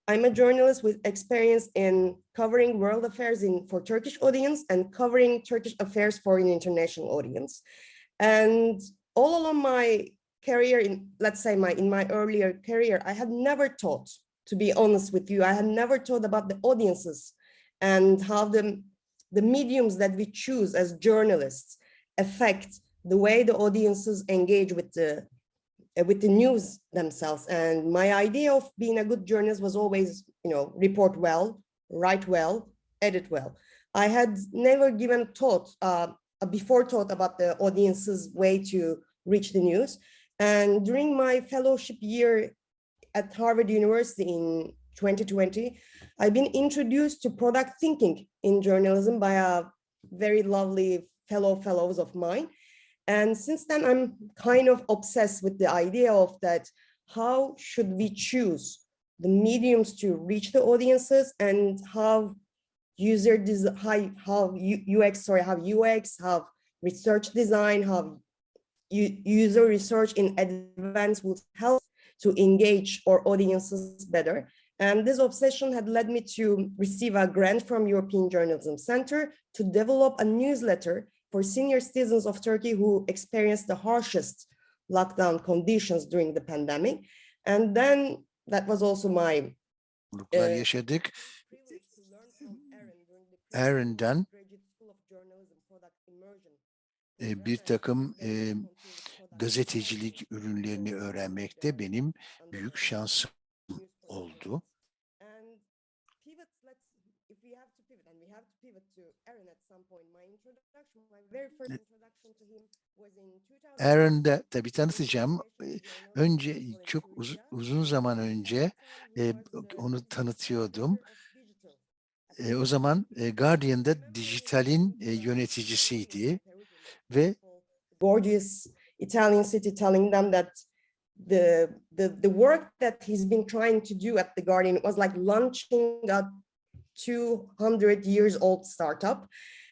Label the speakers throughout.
Speaker 1: I'm a journalist with experience in covering world affairs for Turkish audience and covering Turkish affairs for an international audience. And all along my career, let's say in my earlier career, I had never thought, to be honest with you, I had never thought about the audiences and how the mediums that we choose as journalists affect the way the audiences engage with the news themselves. And my idea of being a good journalist was always, report well, write well, edit well. I had never given a before thought about the audience's way to reach the news. And during my fellowship year at Harvard University in 2020, I've been introduced to product thinking in journalism by a very lovely fellows of mine. And since then, I'm kind of obsessed with the idea of that, how should we choose the mediums to reach the audiences, and how how UX, how research design, how user research in advance would help to engage our audiences better. And this obsession had led me to receive a grant from European Journalism Center to develop a newsletter for senior citizens of Turkey who experienced the harshest lockdown conditions during the pandemic. And then that was also my
Speaker 2: yaşadık. Aron'dan bir takım gazetecilik ürünlerini öğrenmekte benim büyük şansım oldu. Aron'da tabii tanıtacağım. Önce çok uzun zaman önce onu tanıtıyordum. O zaman Guardian'da dijitalin yöneticisiydi ve
Speaker 1: gorgeous Italian city, telling them that the work that he's been trying to do at the Guardian was like launching a 200 years old startup.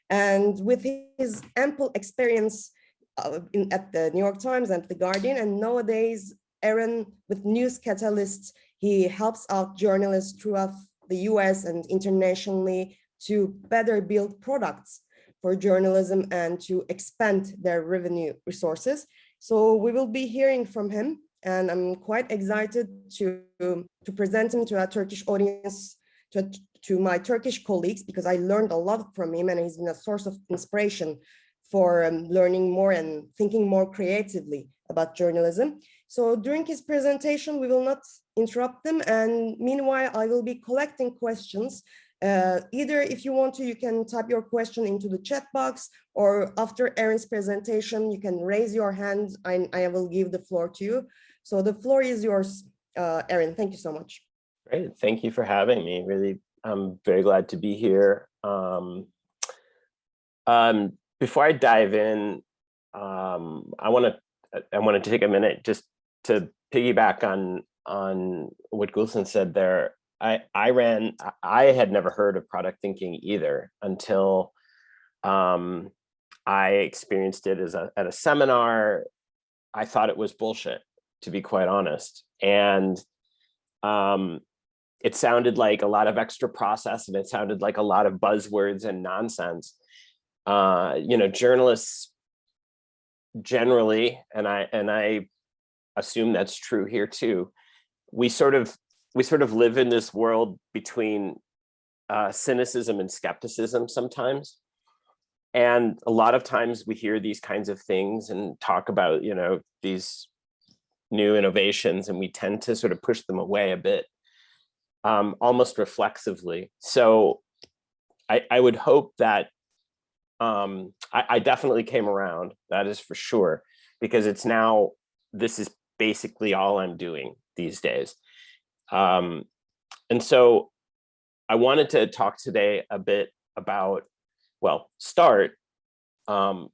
Speaker 1: And with his ample experience at the New York Times and the Guardian, and nowadays Aron, with News Catalyst, he helps out journalists throughout the US and internationally to better build products for journalism and to expand their revenue resources. So we will be hearing from him, and I'm quite excited to present him to a Turkish audience, to my Turkish colleagues, because I learned a lot from him, and he's been a source of inspiration for learning more and thinking more creatively about journalism. So during his presentation, we will not interrupt them. And meanwhile, I will be collecting questions. Either if you want to, you can type your question into the chat box, or after Aron's presentation, you can raise your hand and I will give the floor to you. So the floor is yours, Aron. Thank you so much.
Speaker 3: Great, thank you for having me. Really, I'm very glad to be here. Before I dive in, I want to take a minute just to piggyback on what Gülsin said there. I had never heard of product thinking either until I experienced it at a seminar. I thought it was bullshit, to be quite honest. And it sounded like a lot of extra process, and it sounded like a lot of buzzwords and nonsense. Journalists generally, and I assume that's true here too, we sort of live in this world between cynicism and skepticism sometimes. And a lot of times we hear these kinds of things and talk about, these new innovations, and we tend to sort of push them away a bit, almost reflexively. So I would hope that I definitely came around, that is for sure, because this is basically all I'm doing these days. And so I wanted to talk today a bit about, start by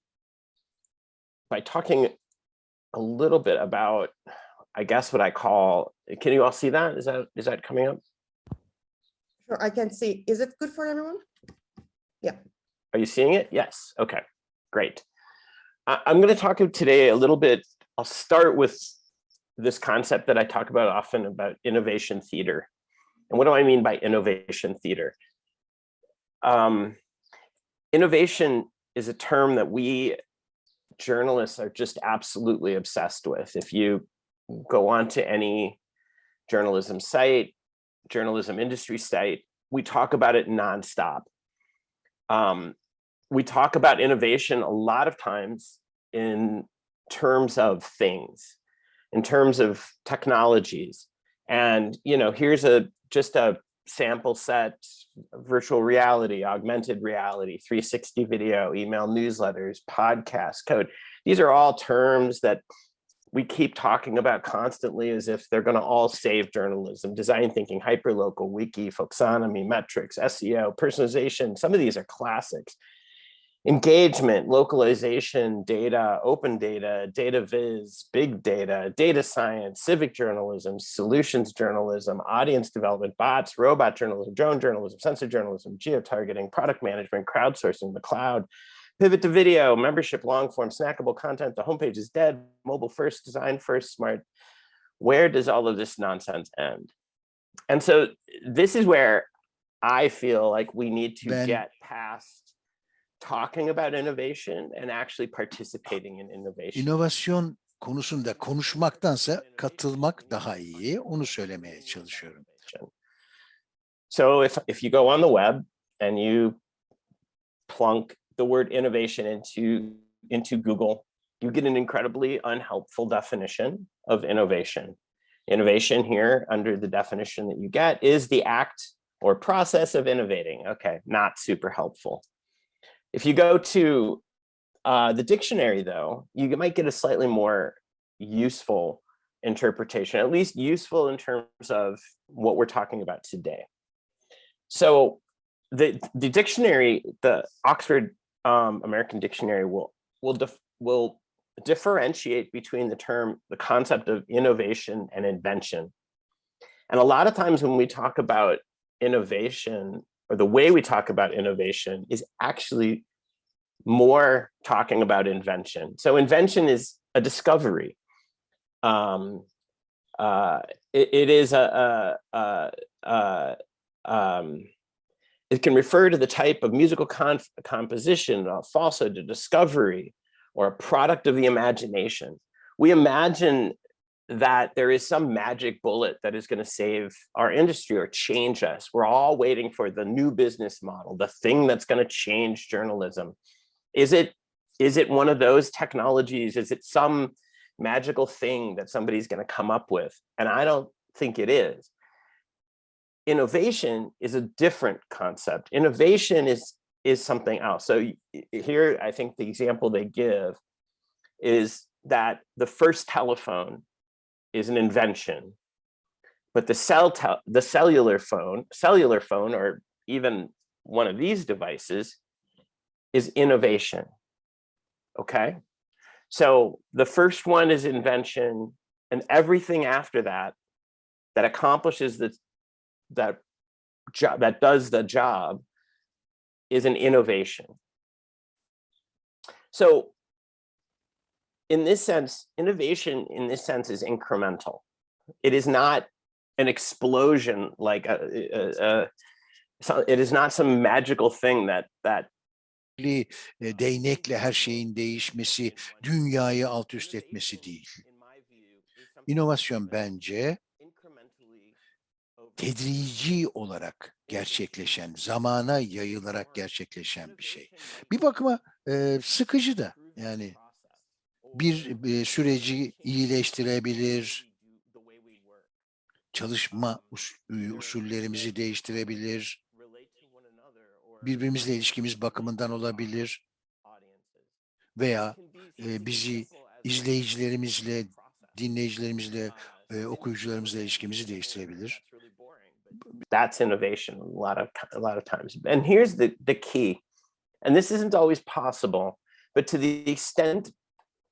Speaker 3: talking a little bit about, I guess, what I call, can you all see that? Is that coming up?
Speaker 1: Sure, I can see. Is it good for everyone? Yeah.
Speaker 3: Are you seeing it? Yes. Okay, great. I'm going to talk today a little bit. I'll start with this concept that I talk about often about innovation theater. And what do I mean by innovation theater? Innovation is a term that we journalists are just absolutely obsessed with. If you go onto any journalism site, journalism industry site, we talk about it nonstop. We talk about innovation a lot of times in terms of things, in terms of technologies. And, you know, here's just a sample set: virtual reality, augmented reality, 360 video, email newsletters, podcast, code. These are all terms that we keep talking about constantly as if they're going to all save journalism. Design thinking, hyperlocal, wiki, folksonomy, metrics, SEO, personalization. Some of these are classics. Engagement, localization, data, open data, data viz, big data, data science, civic journalism, solutions journalism, audience development, bots, robot journalism, drone journalism, sensor journalism, geo-targeting, product management, crowdsourcing, the cloud, pivot to video, membership, long form, snackable content, the homepage is dead, mobile first, design first, smart. Where does all of this nonsense end? And so this is where I feel like we need to get past talking about innovation and actually participating in innovation.
Speaker 2: İnovasyon konusunda konuşmaktansa katılmak daha iyi. Onu söylemeye çalışıyorum.
Speaker 3: So if you go on the web and you plunk the word innovation into Google, you get an incredibly unhelpful definition of innovation. Innovation here, under the definition that you get, is the act or process of innovating. Okay, not super helpful. If you go to the dictionary, though, you might get a slightly more useful interpretation, at least useful in terms of what we're talking about today. So the dictionary, the Oxford American Dictionary, will differentiate between the concept of innovation and invention. And a lot of times when we talk about innovation, or the way we talk about innovation, is actually more talking about invention. So invention is a discovery. It can refer to the type of musical composition, a falsehood, a discovery, or a product of the imagination. We imagine that there is some magic bullet that is going to save our industry or change us. We're all waiting for the new business model, the thing that's going to change journalism. Is it one of those technologies? Is it some magical thing that somebody's going to come up with? And I don't think it is. Innovation is a different concept. Innovation is something else. So here, I think the example they give is that the first telephone is an invention, but the cellular phone, or even one of these devices, is innovation. Okay, so the first one is invention, and everything after that accomplishes that does the job is an innovation. So in this sense, innovation in this sense is incremental. It is not an explosion, like it is not some magical thing that
Speaker 2: değnekle her şeyin değişmesi, dünyayı alt üst etmesi değil. İnovasyon bence tedrici olarak gerçekleşen, zamana yayılarak gerçekleşen bir şey. Bir bakıma sıkıcı da, yani bir süreci iyileştirebilir, çalışma usullerimizi değiştirebilir, birbirimizle ilişkimiz bakımından olabilir veya bizi izleyicilerimizle, dinleyicilerimizle, okuyucularımızla ilişkimizi değiştirebilir.
Speaker 3: That's innovation a lot of times. And here's the key, and this isn't always possible, but to the extent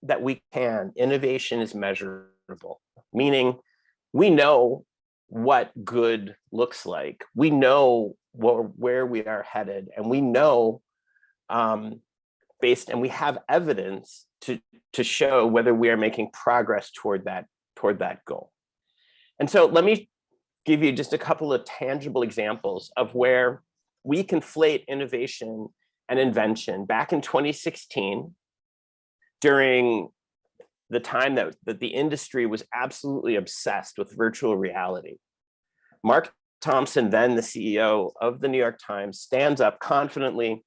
Speaker 3: that we can, innovation is measurable, meaning we know what good looks like. We know where we are headed, and we know and we have evidence to show whether we are making progress toward that goal. And so let me give you just a couple of tangible examples of where we conflate innovation and invention. Back in 2016, during the time that the industry was absolutely obsessed with virtual reality, Mark Thompson, then the CEO of the New York Times, stands up confidently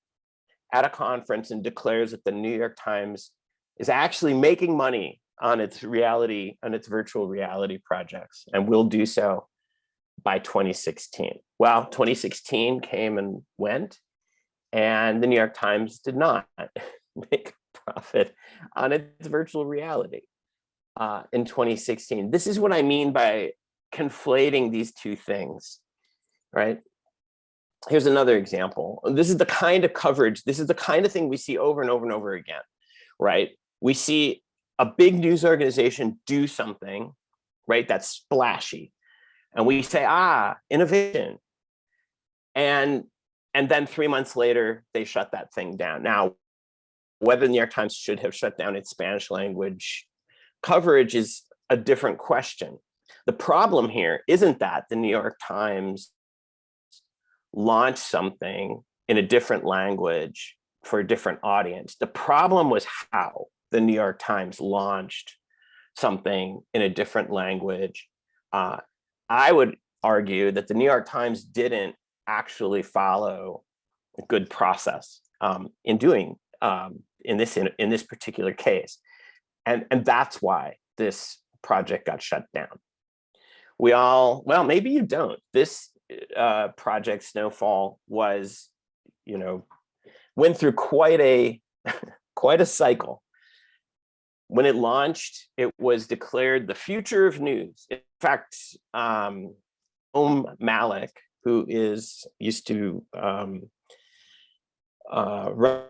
Speaker 3: at a conference and declares that the New York Times is actually making money on its virtual reality projects, and will do so by 2016. Well, 2016 came and went, and the New York Times did not make a profit on its virtual reality in 2016. This is what I mean by conflating these two things, right? Here's another example. This is the kind of coverage, this is the kind of thing we see over and over and over again, right? We see a big news organization do something, right, that's splashy. And we say, innovation. And then 3 months later, they shut that thing down. Now, whether the New York Times should have shut down its Spanish language coverage is a different question. The problem here isn't that the New York Times launched something in a different language for a different audience. The problem was how the New York Times launched something in a different language. I would argue that the New York Times didn't actually follow a good process in doing in this particular case, and that's why this project got shut down. Well, maybe you don't. This project Snowfall was, went through quite a cycle. When it launched, it was declared the future of news. In fact, Malik, who used to run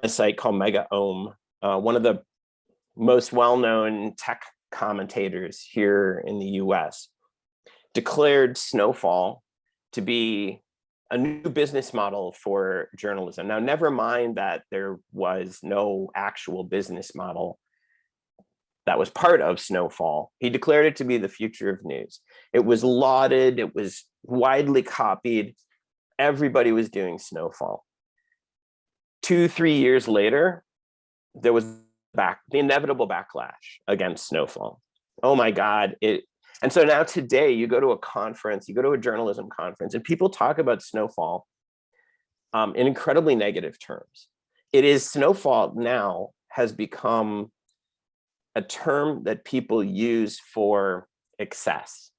Speaker 3: a site called Mega one of the most well-known tech commentators here in the US, declared Snowfall to be a new business model for journalism. Now, never mind that there was no actual business model that was part of Snowfall. He declared it to be the future of news. It was lauded, it was widely copied. Everybody was doing Snowfall. 2-3 years later, there was the inevitable backlash against Snowfall. Oh my God. And so now today you go to a conference, you go to a journalism conference, and people talk about Snowfall in incredibly negative terms. Snowfall now has become a term that people use for excess.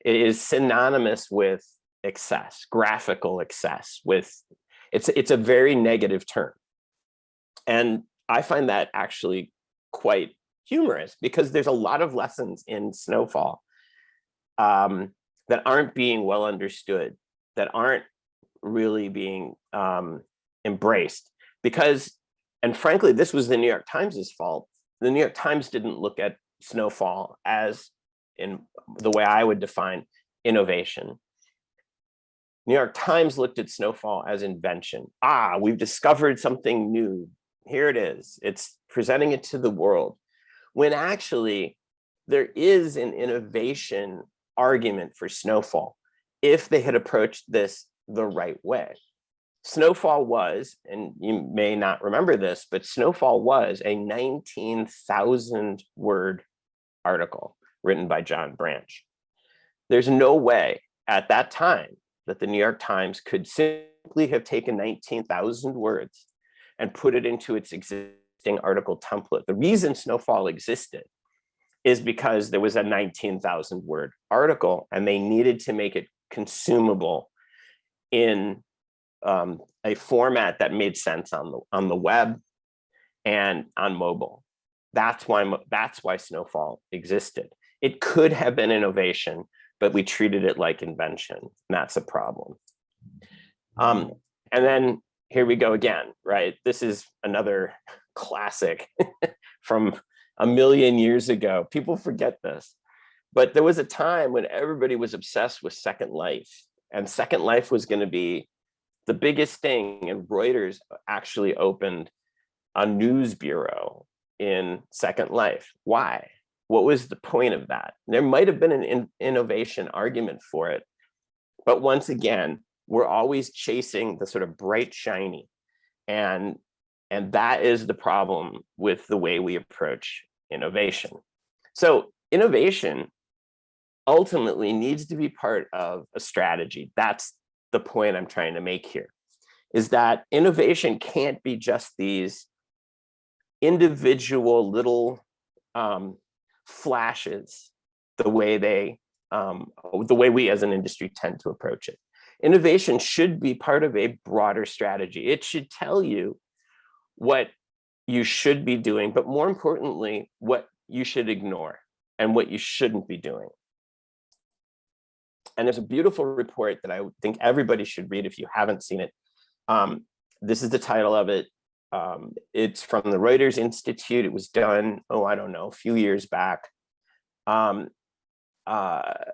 Speaker 3: It is synonymous with excess, graphical excess. It's a very negative term. And I find that actually quite humorous, because there's a lot of lessons in Snowfall that aren't being well understood, that aren't really being embraced. And frankly, this was the New York Times's fault. The New York Times didn't look at Snowfall as, in the way I would define innovation. New York Times looked at Snowfall as invention. We've discovered something new. Here it is. It's presenting it to the world. When actually there is an innovation argument for Snowfall if they had approached this the right way. Snowfall was, and you may not remember this, but Snowfall was a 19,000 word article written by John Branch. There's no way at that time that the New York Times could simply have taken 19,000 words and put it into its existing article template. The reason Snowfall existed is because there was a 19,000 word article, and they needed to make it consumable in a format that made sense on the web and on mobile. That's why Snowfall existed. It could have been innovation, but we treated it like invention, and that's a problem. And then here we go again, right? This is another classic from a million years ago. People forget this, but there was a time when everybody was obsessed with Second Life, and Second Life was going to be the biggest thing. And Reuters actually opened a news bureau in Second Life. Why? What was the point of that? There might have been an innovation argument for it, But once again, we're always chasing the sort of bright, shiny. And that is the problem with the way we approach innovation. So innovation ultimately needs to be part of a strategy. That's the point I'm trying to make here, is that innovation can't be just these individual little flashes, the way we as an industry tend to approach it. Innovation should be part of a broader strategy. It should tell you what you should be doing, but more importantly, what you should ignore and what you shouldn't be doing. And there's a beautiful report that I think everybody should read if you haven't seen it. This is the title of it. It's from the Reuters Institute. It was done, I don't know, a few years back. It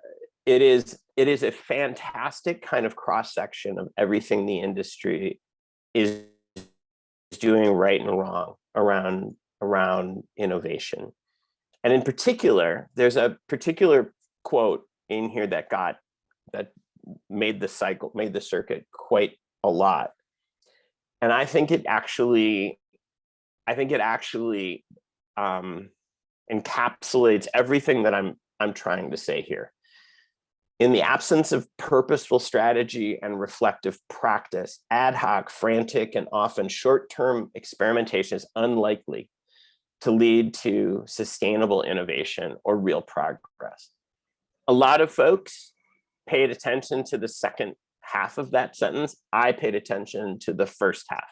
Speaker 3: is a fantastic kind of cross-section of everything the industry is doing right and wrong around innovation. And in particular, there's a particular quote in here that made the circuit quite a lot. And I think it actually encapsulates everything that I'm trying to say here. In the absence of purposeful strategy and reflective practice, ad hoc, frantic, and often short-term experimentation is unlikely to lead to sustainable innovation or real progress. A lot of folks paid attention to the second half of that sentence. I paid attention to the first half.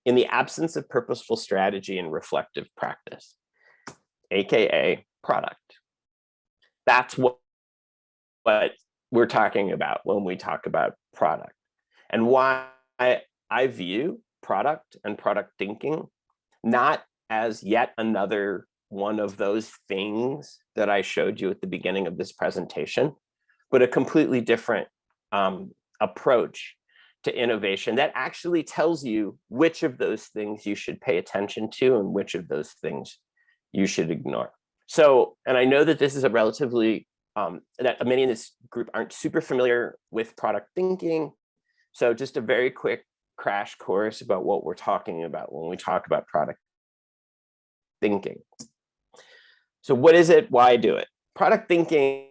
Speaker 3: In the absence of purposeful strategy and reflective practice, AKA product. That's what we're talking about when we talk about product, and why I view product and product thinking not as yet another one of those things that I showed you at the beginning of this presentation, but a completely different approach to innovation that actually tells you which of those things you should pay attention to and which of those things you should ignore. So, and I know that this is a relatively, that many in this group aren't super familiar with product thinking. So just a very quick crash course about what we're talking about when we talk about product thinking. So what is it? Why do it? Product thinking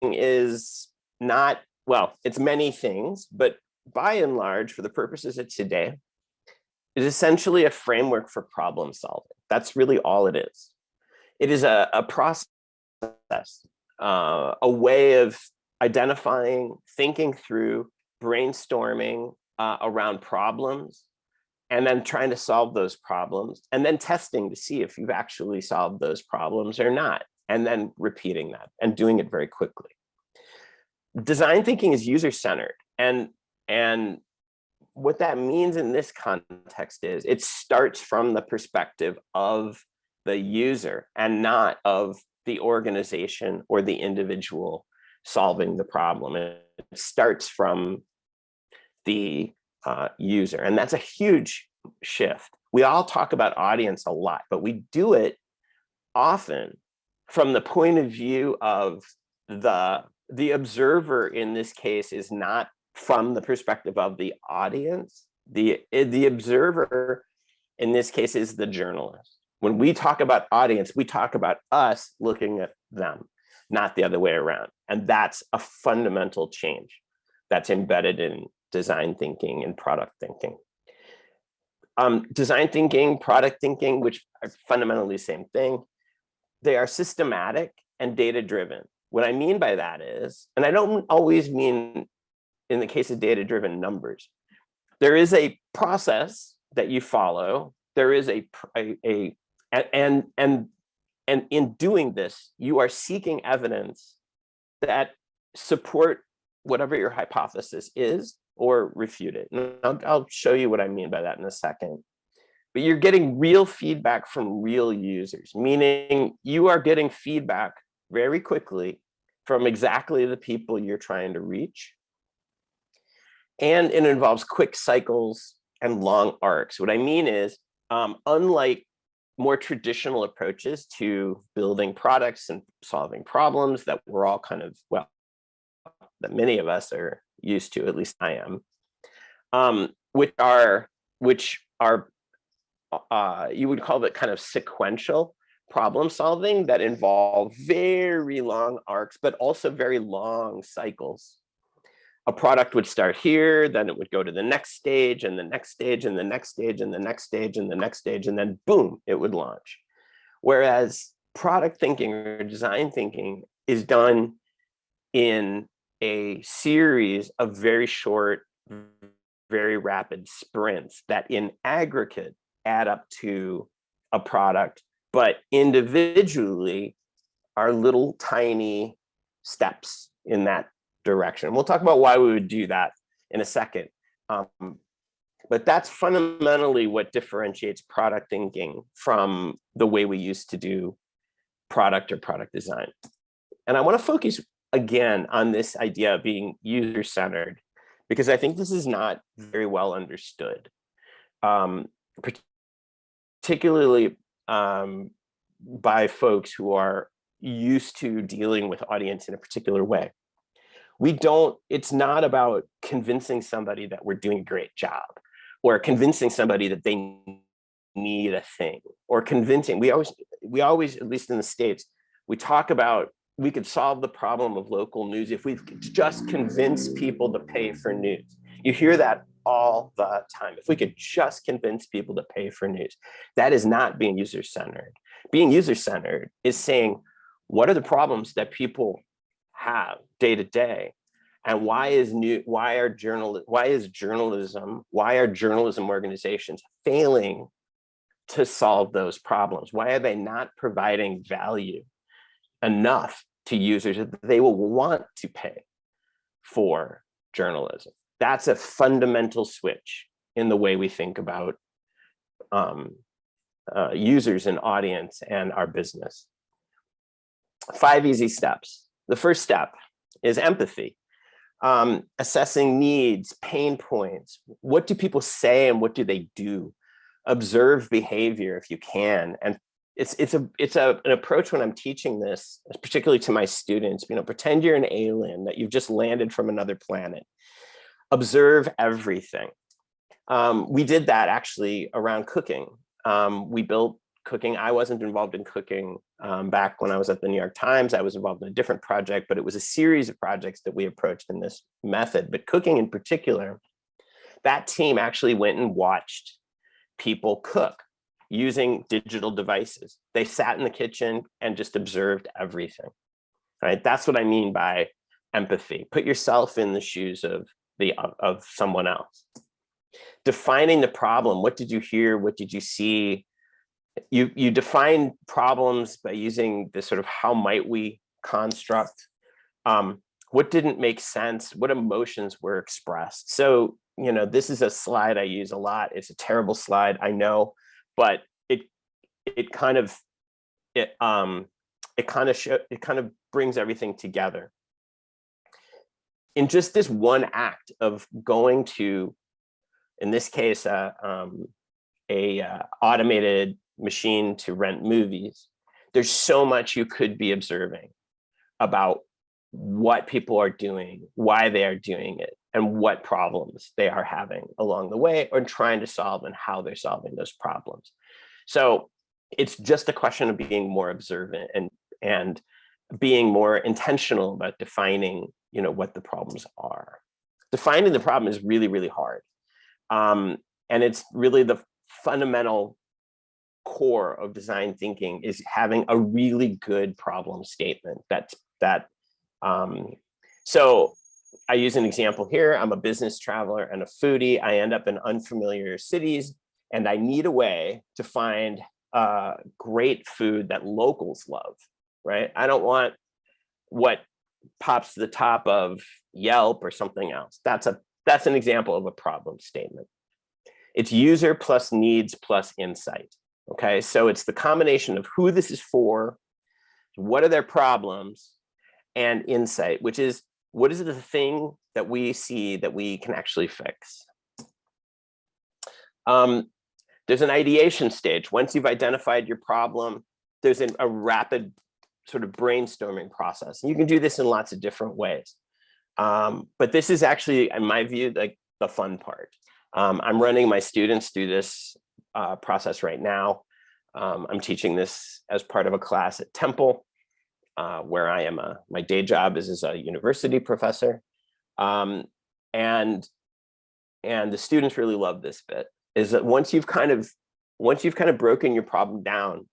Speaker 3: is not, well, it's many things, but by and large, for the purposes of today, is essentially a framework for problem solving. That's really all it is. It is a process, a way of identifying, thinking through, brainstorming around problems, and then trying to solve those problems, and then testing to see if you've actually solved those problems or not, and then repeating that and doing it very quickly. Design thinking is user-centered, and what that means in this context is it starts from the perspective of the user and not of the organization or the individual solving the problem. It starts from the user, and that's a huge shift. We all talk about audience a lot, but we do it often from the point of view of the observer. In this case, is not from the perspective of the audience. The observer in this case is the journalist. When we talk about audience, we talk about us looking at them, not the other way around. And that's a fundamental change that's embedded in design thinking and product thinking. Design thinking, product thinking, which are fundamentally the same thing, they are systematic and data-driven. What I mean by that is, and I don't always mean in the case of data-driven numbers, there is a process that you follow. There is and in doing this, you are seeking evidence that support whatever your hypothesis is or refute it. And I'll show you what I mean by that in a second. But you're getting real feedback from real users, meaning you are getting feedback very quickly from exactly the people you're trying to reach. And it involves quick cycles and long arcs. What I mean is, unlike more traditional approaches to building products and solving problems that we're all kind of, well, that many of us are used to, at least I am, which are you would call it kind of sequential problem solving that involve very long arcs, but also very long cycles. A product would start here, then it would go to the next stage and the next stage and the next stage and the next stage and the next stage, and then boom, it would launch. Whereas product thinking or design thinking is done in a series of very short, very rapid sprints that in aggregate add up to a product, but individually are little tiny steps in that direction. We'll talk about why we would do that in a second. But that's fundamentally what differentiates product thinking from the way we used to do product or product design. And I want to focus again on this idea of being user-centered, because I think this is not very well understood, particularly by folks who are used to dealing with audience in a particular way. It's not about convincing somebody that we're doing a great job, or convincing somebody that they need a thing, or convincing, we always, at least in the States, we talk about, we could solve the problem of local news if we could just convince people to pay for news. You hear that all the time. If we could just convince people to pay for news. That is not being user-centered. Being user-centered is saying, what are the problems that people have day to day, and why are journalism organizations failing to solve those problems? Why are they not providing value enough to users that they will want to pay for journalism? That's a fundamental switch in the way we think about users and audience and our business. 5 easy steps. The first step is empathy. Assessing needs, pain points. What do people say and what do they do? Observe behavior if you can. And it's an approach when I'm teaching this, particularly to my students. Pretend you're an alien, that you've just landed from another planet. Observe everything. We did that actually around cooking. We built cooking. I wasn't involved in cooking back when I was at the New York Times. I was involved in a different project, but it was a series of projects that we approached in this method. But cooking in particular, that team actually went and watched people cook using digital devices. They sat in the kitchen and just observed everything. Right? That's what I mean by empathy. Put yourself in the shoes of someone else. Defining the problem. What did you hear? What did you see? You define problems by using this sort of how might we construct. What didn't make sense? What emotions were expressed? So, this is a slide I use a lot. It's a terrible slide, I know, but it kind of brings everything together. In just this one act of going to, in this case, automated machine to rent movies, there's so much you could be observing about what people are doing, why they are doing it, and what problems they are having along the way or trying to solve, and how they're solving those problems. So it's just a question of being more observant and being more intentional about defining, what the problems are. Defining the problem is really, really hard. And it's really the fundamental core of design thinking, is having a really good problem statement. So I use an example here. I'm a business traveler and a foodie. I end up in unfamiliar cities, and I need a way to find great food that locals love, right? I don't want what pops to the top of Yelp or something else. That's an example of a problem statement. It's user plus needs plus insight. Okay, so it's the combination of who this is for, what are their problems, and insight, which is, what is the thing that we see that we can actually fix? There's an ideation stage. Once you've identified your problem, there's a rapid sort of brainstorming process. And you can do this in lots of different ways. But this is actually, in my view, like the fun part. I'm running my students through this process right now. I'm teaching this as part of a class at Temple, where I am my day job is as a university professor. And the students really love this bit, is that once you've kind of broken your problem down,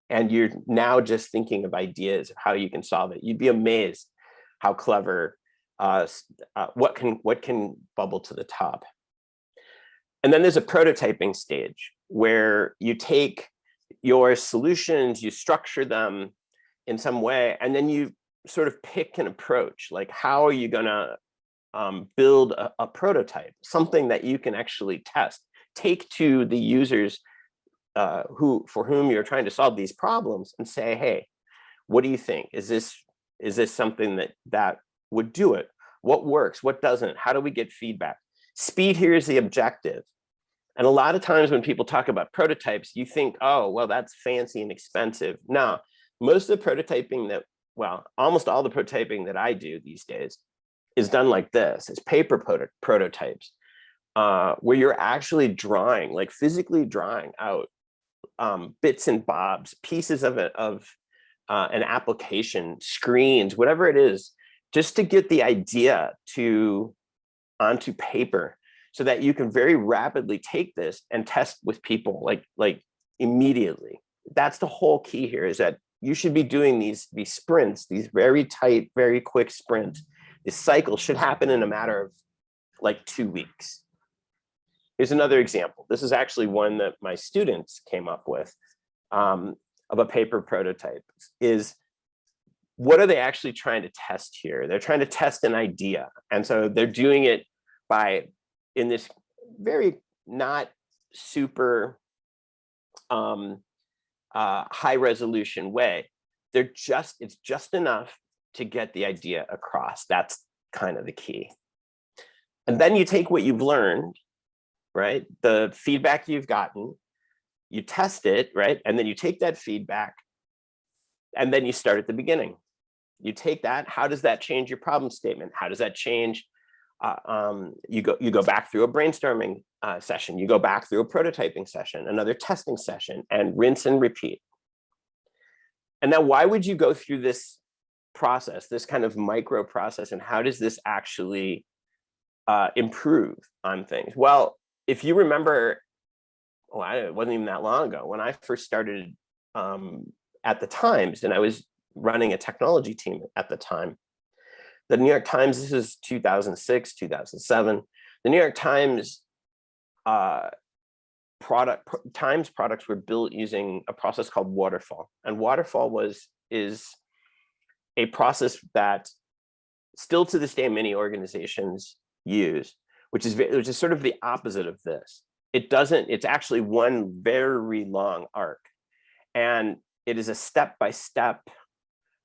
Speaker 3: and you're now just thinking of ideas of how you can solve it, you'd be amazed how clever, what can bubble to the top. And then there's a prototyping stage where you take your solutions, you structure them in some way, and then you sort of pick an approach, like how are you gonna build a prototype, something that you can actually test, take to the users for whom you're trying to solve these problems, and say, hey, what do you think? Is this something that would do it? What works? What doesn't? How do we get feedback? Speed here is the objective. And a lot of times when people talk about prototypes, you think, oh, well, that's fancy and expensive. No, most of the prototyping almost all the prototyping that I do these days is done like this. It's paper prototypes, where you're actually drawing, like physically drawing out bits and bobs, pieces of an application, screens, whatever it is, just to get the idea onto paper, so that you can very rapidly take this and test with people like immediately. That's the whole key here, is that you should be doing these sprints, these very tight, very quick sprints. This cycle should happen in a matter of like 2 weeks. Here's another example. This is actually one that my students came up with, of a paper prototype. Is what are they actually trying to test here? They're trying to test an idea. And so they're doing it in this very not super high resolution way. It's just enough to get the idea across. That's kind of the key. And then you take what you've learned, right? The feedback you've gotten, you test it, right? And then you take that feedback, and then you start at the beginning. You take that, how does that change your problem statement? How does that change? You go back through a brainstorming session, you go back through a prototyping session, another testing session, and rinse and repeat. And now, why would you go through this process, this kind of micro process, and how does this actually improve on things? Well, if you remember, it wasn't even that long ago when I first started at the Times, and I was running a technology team at the time. The New York Times, this is 2006, 2007. The New York Times Times products were built using a process called waterfall. And waterfall is a process that still to this day many organizations use, which is sort of the opposite of this. It's actually one very long arc. And it is a step-by-step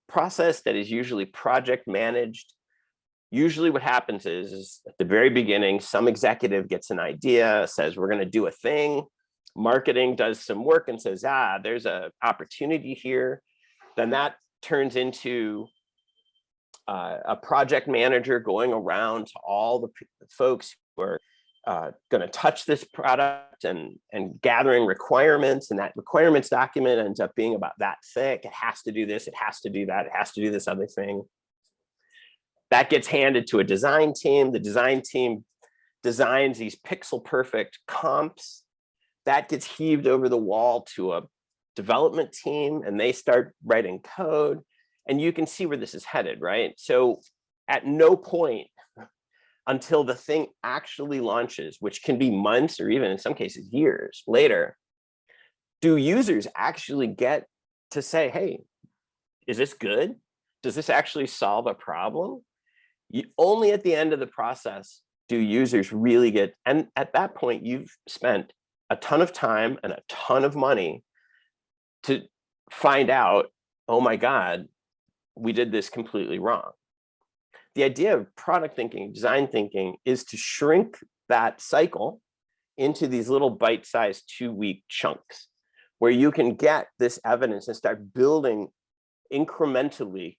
Speaker 3: process that is usually project managed. Usually what happens is at the very beginning, some executive gets an idea, says, we're going to do a thing. Marketing does some work and says, there's an opportunity here. Then that turns into a project manager going around to all the folks who are going to touch this product and gathering requirements. And that requirements document ends up being about that thick. It has to do this, it has to do that, it has to do this other thing. That gets handed to a design team. The design team designs these pixel perfect comps. That gets heaved over the wall to a development team, and they start writing code. And you can see where this is headed, right? So at no point until the thing actually launches, which can be months or even in some cases years later, do users actually get to say, hey, is this good? Does this actually solve a problem? Only at the end of the process do users really get, and at that point, you've spent a ton of time and a ton of money to find out, oh my God, we did this completely wrong. The idea of product thinking, design thinking, is to shrink that cycle into these little bite-sized 2-week chunks where you can get this evidence and start building incrementally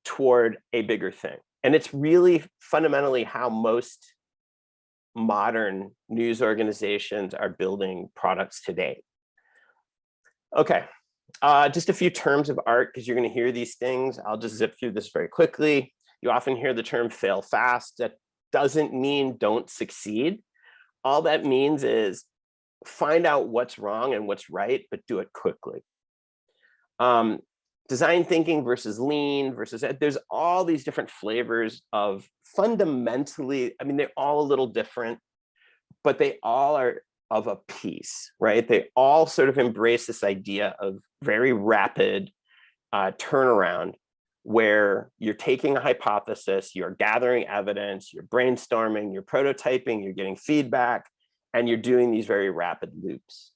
Speaker 3: toward a bigger thing. And it's really fundamentally how most modern news organizations are building products today. Okay, just a few terms of art, because you're going to hear these things. I'll just zip through this very quickly. You often hear the term fail fast. That doesn't mean don't succeed. All that means is find out what's wrong and what's right, but do it quickly. Design thinking versus lean versus, there's all these different flavors of fundamentally, I mean, they're all a little different, but they all are of a piece, right? They all sort of embrace this idea of very rapid turnaround, where you're taking a hypothesis, you're gathering evidence, you're brainstorming, you're prototyping, you're getting feedback, and you're doing these very rapid loops.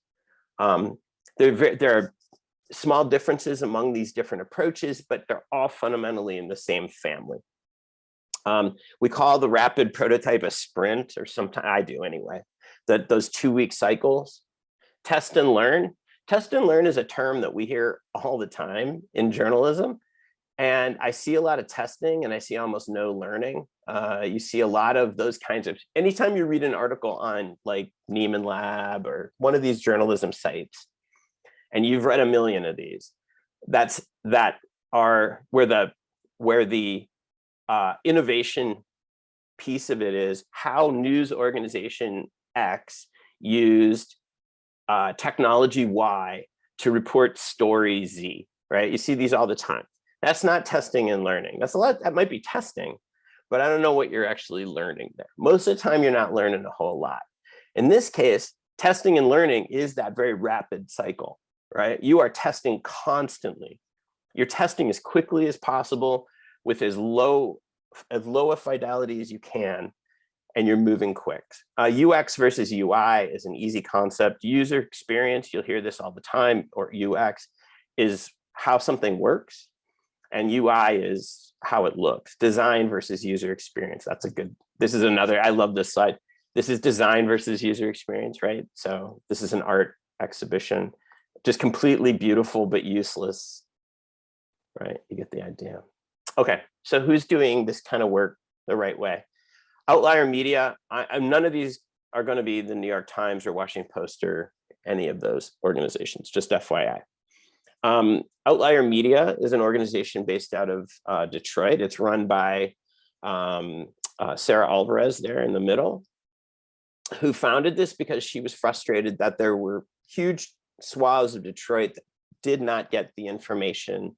Speaker 3: There are small differences among these different approaches, but they're all fundamentally in the same family. We call the rapid prototype a sprint, or sometimes I do anyway, those 2-week cycles. Test and learn. Test and learn is a term that we hear all the time in journalism. And I see a lot of testing and I see almost no learning. You see a lot of those kinds of, anytime you read an article on like Neiman Lab or one of these journalism sites, and you've read a million of these, that are where the innovation piece of it is how news organization X used technology Y to report story Z, right? You see these all the time. That's not testing and learning. That's a lot, that might be testing, but I don't know what you're actually learning there. Most of the time, you're not learning a whole lot. In this case, testing and learning is that very rapid cycle, right? You are testing constantly. You're testing as quickly as possible with as low a fidelity as you can, and you're moving quick. UX versus UI is an easy concept. User experience, you'll hear this all the time, or UX is how something works, and UI is how it looks. Design versus user experience. That's a good, this is another, I love this slide. This is design versus user experience, right? So this is an art exhibition, just completely beautiful, but useless, right? You get the idea. Okay, so who's doing this kind of work the right way? Outlier Media, none of these are going to be the New York Times or Washington Post or any of those organizations, just FYI. Outlier Media is an organization based out of Detroit. It's run by Sarah Alvarez there in the middle, who founded this because she was frustrated that there were huge swaths of Detroit that did not get the information,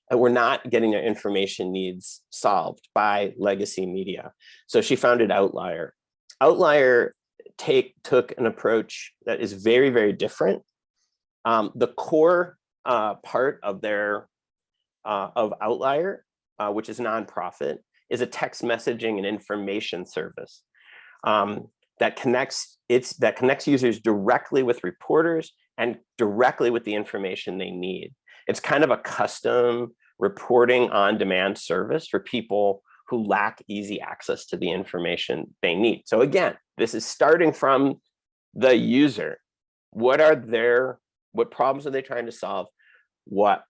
Speaker 3: and were not getting their information needs solved by legacy media. So she founded Outlier. Outlier took an approach that is very, very different. The core part of their of Outlier, which is nonprofit, is a text messaging and information service that connects users directly with reporters and directly with the information they need. It's kind of a custom reporting on demand service for people who lack easy access to the information they need. So again, this is starting from the user. What problems are they trying to solve? What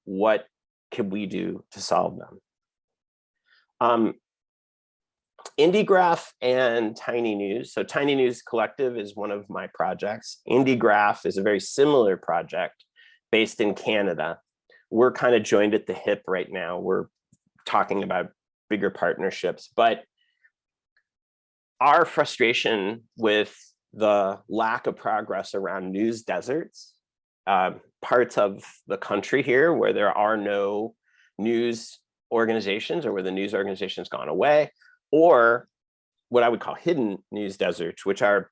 Speaker 3: can we do to solve them? IndieGraph and Tiny News. So Tiny News Collective is one of my projects. IndieGraph is a very similar project based in Canada. We're kind of joined at the hip right now. We're talking about bigger partnerships, but our frustration with the lack of progress around news deserts, parts of the country here where there are no news organizations, or where the news organization has gone away, or what I would call hidden news deserts, which are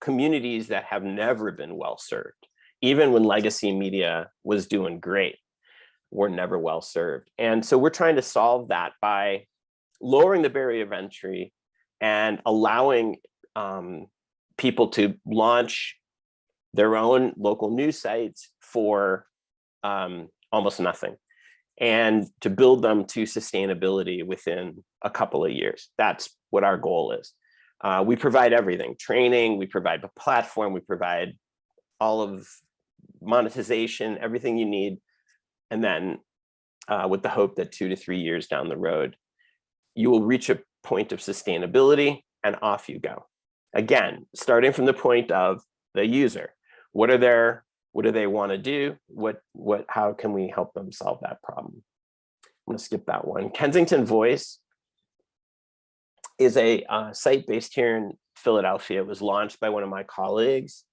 Speaker 3: communities that have never been well served. Even when legacy media was doing great, were never well served. And so we're trying to solve that by lowering the barrier of entry and allowing people to launch their own local news sites for almost nothing, and to build them to sustainability within a couple of years. That's what our goal is. We provide everything, training, we provide a platform, we provide all of monetization, everything you need. And then with the hope that 2 to 3 years down the road, you will reach a point of sustainability and off you go. Again, starting from the point of the user. What do they want to do? How can we help them solve that problem? I'm gonna skip that one. Kensington Voice is a site based here in Philadelphia. It was launched by one of my colleagues,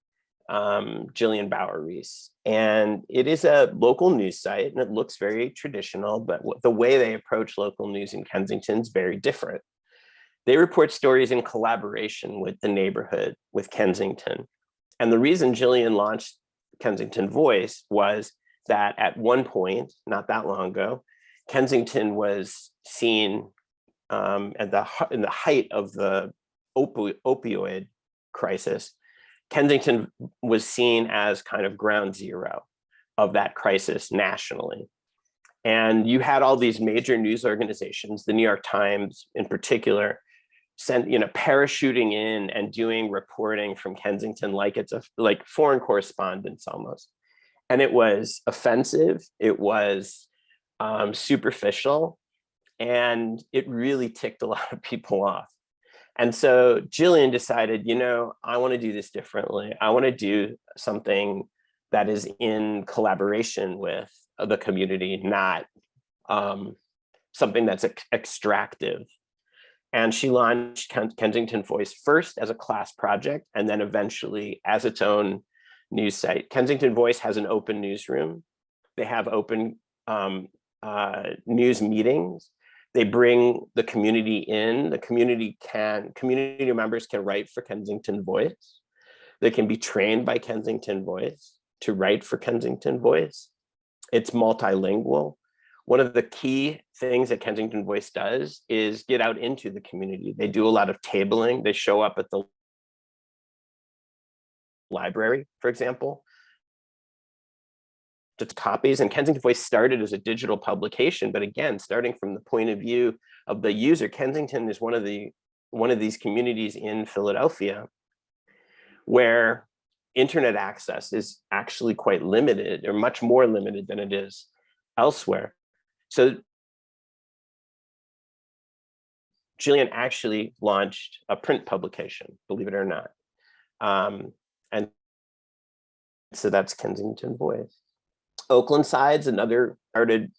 Speaker 3: Jillian Bauer-Reese. And it is a local news site, and it looks very traditional, but the way they approach local news in Kensington is very different. They report stories in collaboration with the neighborhood, with Kensington. And the reason Jillian launched Kensington Voice was that at one point, not that long ago, Kensington was seen in the height of the opioid crisis. Kensington was seen as kind of ground zero of that crisis nationally. And you had all these major news organizations, the New York Times in particular, parachuting in and doing reporting from Kensington like it's like foreign correspondence almost. And it was offensive, it was superficial, and it really ticked a lot of people off. And so Jillian decided, I want to do this differently. I want to do something that is in collaboration with the community, not something that's extractive. And she launched Kensington Voice first as a class project, and then eventually as its own news site. Kensington Voice has an open newsroom. They have open news meetings. They bring the community in. The community members can write for Kensington Voice. They can be trained by Kensington Voice to write for Kensington Voice. It's multilingual. One of the key things that Kensington Voice does is get out into the community. They do a lot of tabling. They show up at the library, for example, to copies. And Kensington Voice started as a digital publication, but again, starting from the point of view of the user, Kensington is one of these communities in Philadelphia where internet access is actually quite limited, or much more limited than it is elsewhere. So Jillian actually launched a print publication, believe it or not. And so that's Kensington Voice. Oakland Side's another, started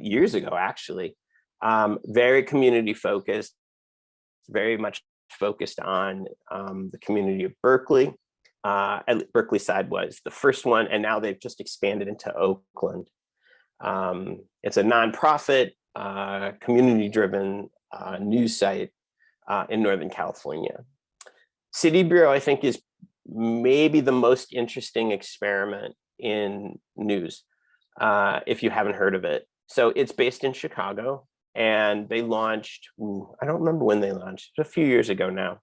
Speaker 3: years ago, actually. Very community focused, very much focused on the community of Berkeley. Berkeley Side was the first one, and now they've just expanded into Oakland. It's a nonprofit, community-driven news site in Northern California. City Bureau, I think, is maybe the most interesting experiment in news, if you haven't heard of it. So it's based in Chicago, and they launched, I don't remember when they launched, a few years ago now.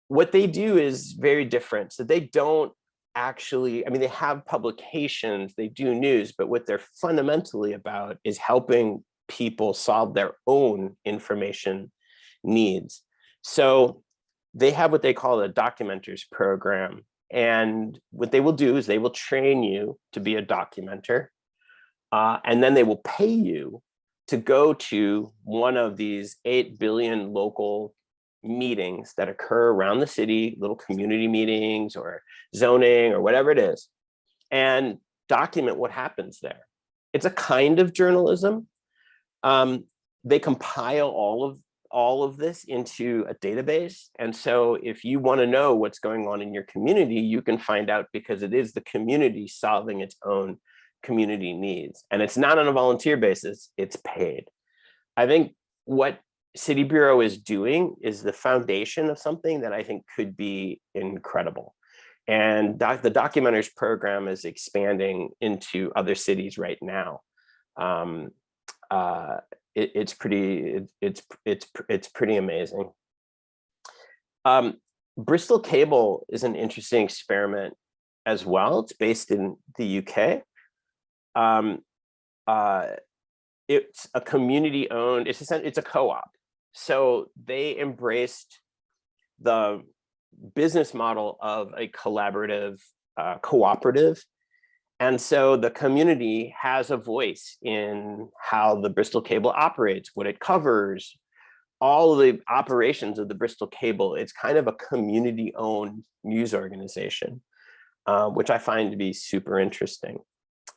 Speaker 3: What they do is very different. So they don't actually, they have publications, they do news, but what they're fundamentally about is helping people solve their own information needs. So they have what they call a Documentaries Program. And what they will do is they will train you to be a documenter, and then they will pay you to go to one of these 8 billion local meetings that occur around the city, little community meetings or zoning or whatever it is, and document what happens there. It's a kind of journalism. They compile all of this into a database. And so if you want to know what's going on in your community, you can find out, because it is the community solving its own community needs. And it's not on a volunteer basis, it's paid. I think what City Bureau is doing is the foundation of something that I think could be incredible. And the Documentaries Program is expanding into other cities right now. It's pretty amazing. Bristol Cable is an interesting experiment as well. It's based in the UK. It's a community-owned. It's a co-op. So they embraced the business model of a collaborative cooperative, And so the community has a voice in how the Bristol Cable operates, what it covers, all of the operations of the Bristol Cable. It's kind of a community-owned news organization, which I find to be super interesting.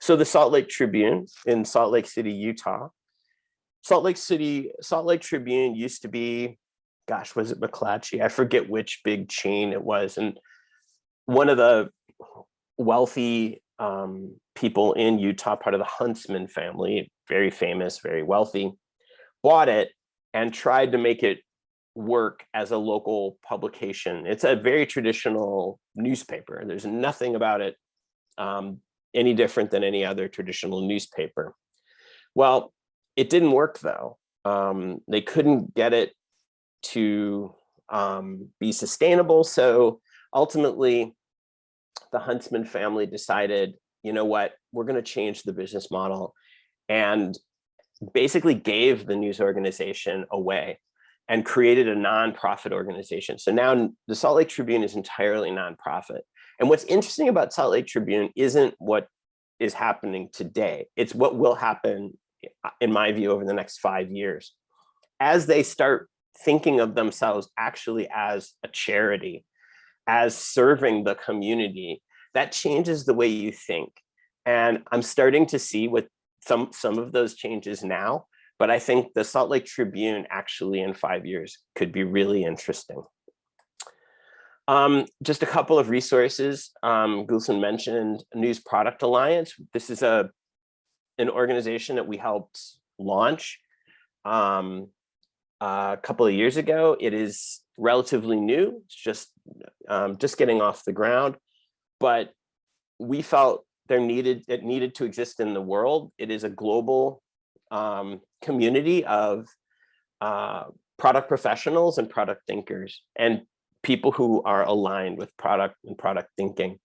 Speaker 3: So the Salt Lake Tribune in Salt Lake City, Utah. Salt Lake Tribune used to be, gosh, was it McClatchy? I forget which big chain it was. And one of the wealthy people in Utah, part of the Huntsman family, very famous, very wealthy, bought it and tried to make it work as a local publication. It's a very traditional newspaper. There's nothing about it any different than any other traditional newspaper. Well, it didn't work though. They couldn't get it to be sustainable. So ultimately, the Huntsman family decided, you know what, we're going to change the business model, and basically gave the news organization away and created a nonprofit organization. So now the Salt Lake Tribune is entirely nonprofit. And what's interesting about Salt Lake Tribune isn't what is happening today. It's what will happen, in my view, over the next 5 years. As they start thinking of themselves actually as a charity, as serving the community, that changes the way you think. And I'm starting to see what some of those changes now, but I think the Salt Lake Tribune actually in 5 years could be really interesting. Just a couple of resources. Gülsin mentioned News Product Alliance. This is an organization that we helped launch a couple of years ago. It is relatively new. It's just getting off the ground, but we felt it needed to exist in the world. It is a global community of product professionals and product thinkers and people who are aligned with product and product thinking.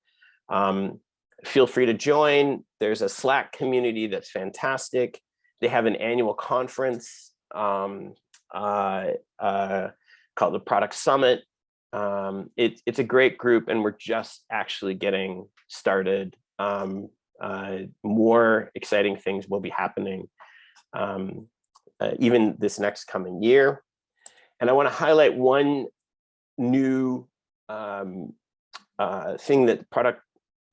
Speaker 3: Feel free to join. There's a Slack community that's fantastic. They have an annual conference called the Product Summit. It's a great group, and we're just actually getting started. More exciting things will be happening even this next coming year. And I want to highlight one new thing that Product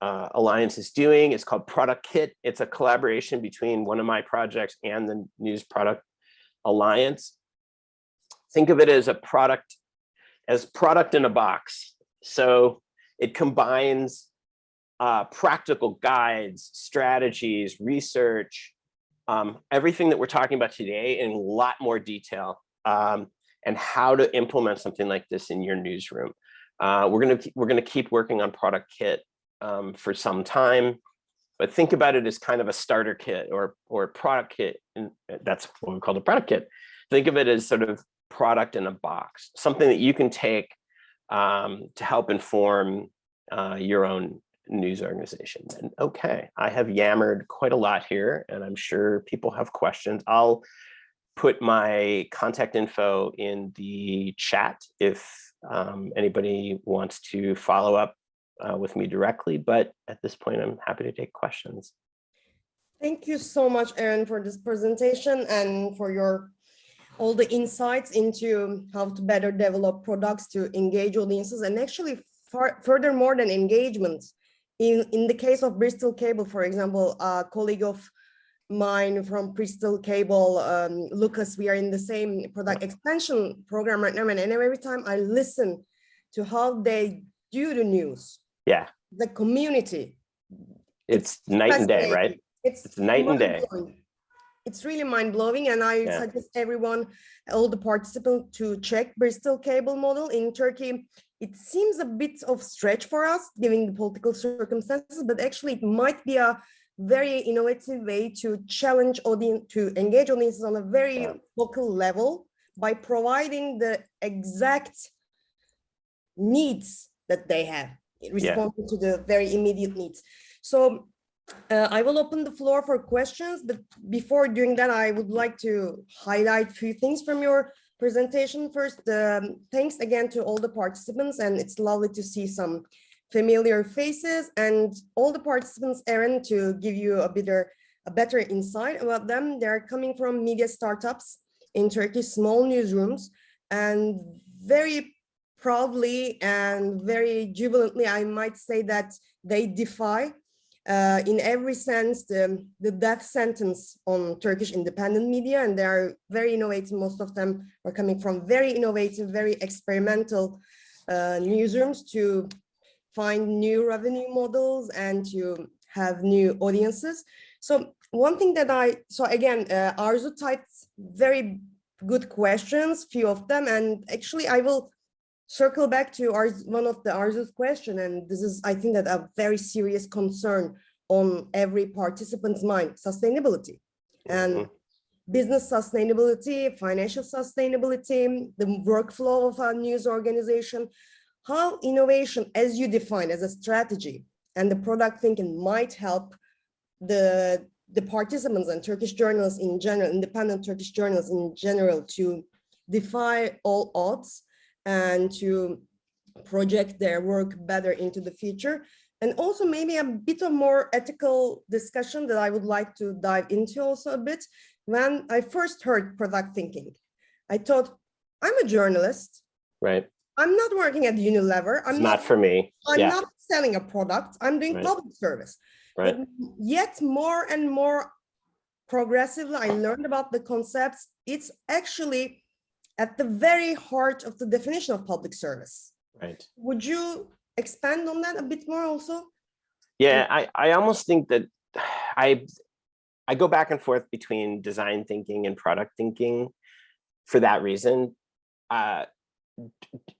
Speaker 3: Alliance is doing. It's called Product Kit. It's a collaboration between one of my projects and the News Product Alliance. Think of it as product in a box. So it combines practical guides, strategies, research, everything that we're talking about today in a lot more detail, and how to implement something like this in your newsroom. We're gonna keep working on Product Kit for some time, but think about it as kind of a starter kit or a product kit, and that's what we call the Product Kit. Think of it as sort of product in a box, something that you can take to help inform your own news organization. And okay, I have yammered quite a lot here, and I'm sure people have questions. I'll put my contact info in the chat if anybody wants to follow up with me directly, but at this point, I'm happy to take questions.
Speaker 1: Thank you so much, Aron, for this presentation and for all the insights into how to better develop products to engage audiences, and actually furthermore than engagement. In the case of Bristol Cable, for example, a colleague of mine from Bristol Cable, Lucas, we are in the same product expansion program right now, and every time I listen to how they do the news, the community,
Speaker 3: it's night and day, right? It's night and day.
Speaker 1: It's really mind-blowing, and I suggest everyone, all the participants, to check Bristol Cable model in Turkey. It seems a bit of stretch for us, given the political circumstances, but actually it might be a very innovative way to challenge audience, to engage audiences on a very local level by providing the exact needs that they have, responding to the very immediate needs. So I will open the floor for questions, but before doing that, I would like to highlight a few things from your presentation. First, thanks again to all the participants, and it's lovely to see some familiar faces, and all the participants, Aron, to give you a better insight about them. They're coming from media startups in Turkey, small newsrooms, and very proudly and very jubilantly, I might say that they defy in every sense the death sentence on Turkish independent media, and they are very innovative. Most of them are coming from very innovative, very experimental newsrooms to find new revenue models and to have new audiences. So one thing that again, Arzu typed very good questions, few of them, and actually I will circle back to one of the Arzu's question, and this is, I think, that a very serious concern on every participant's mind: sustainability and business sustainability, financial sustainability, the workflow of a news organization, how innovation, as you define as a strategy, and the product thinking might help the participants and Turkish journalists in general, independent Turkish journalists in general, to defy all odds and to project their work better into the future. And also maybe a bit of more ethical discussion that I would like to dive into also a bit. When I first heard product thinking, I thought, I'm a journalist.
Speaker 3: Right.
Speaker 1: I'm not working at Unilever.
Speaker 3: It's not for me.
Speaker 1: I'm not selling a product. I'm doing public service.
Speaker 3: Right.
Speaker 1: But yet more and more progressively, I learned about the concepts. It's actually at the very heart of the definition of public service.
Speaker 3: Right.
Speaker 1: Would you expand on that a bit more also?
Speaker 3: Yeah, I almost think that I go back and forth between design thinking and product thinking for that reason,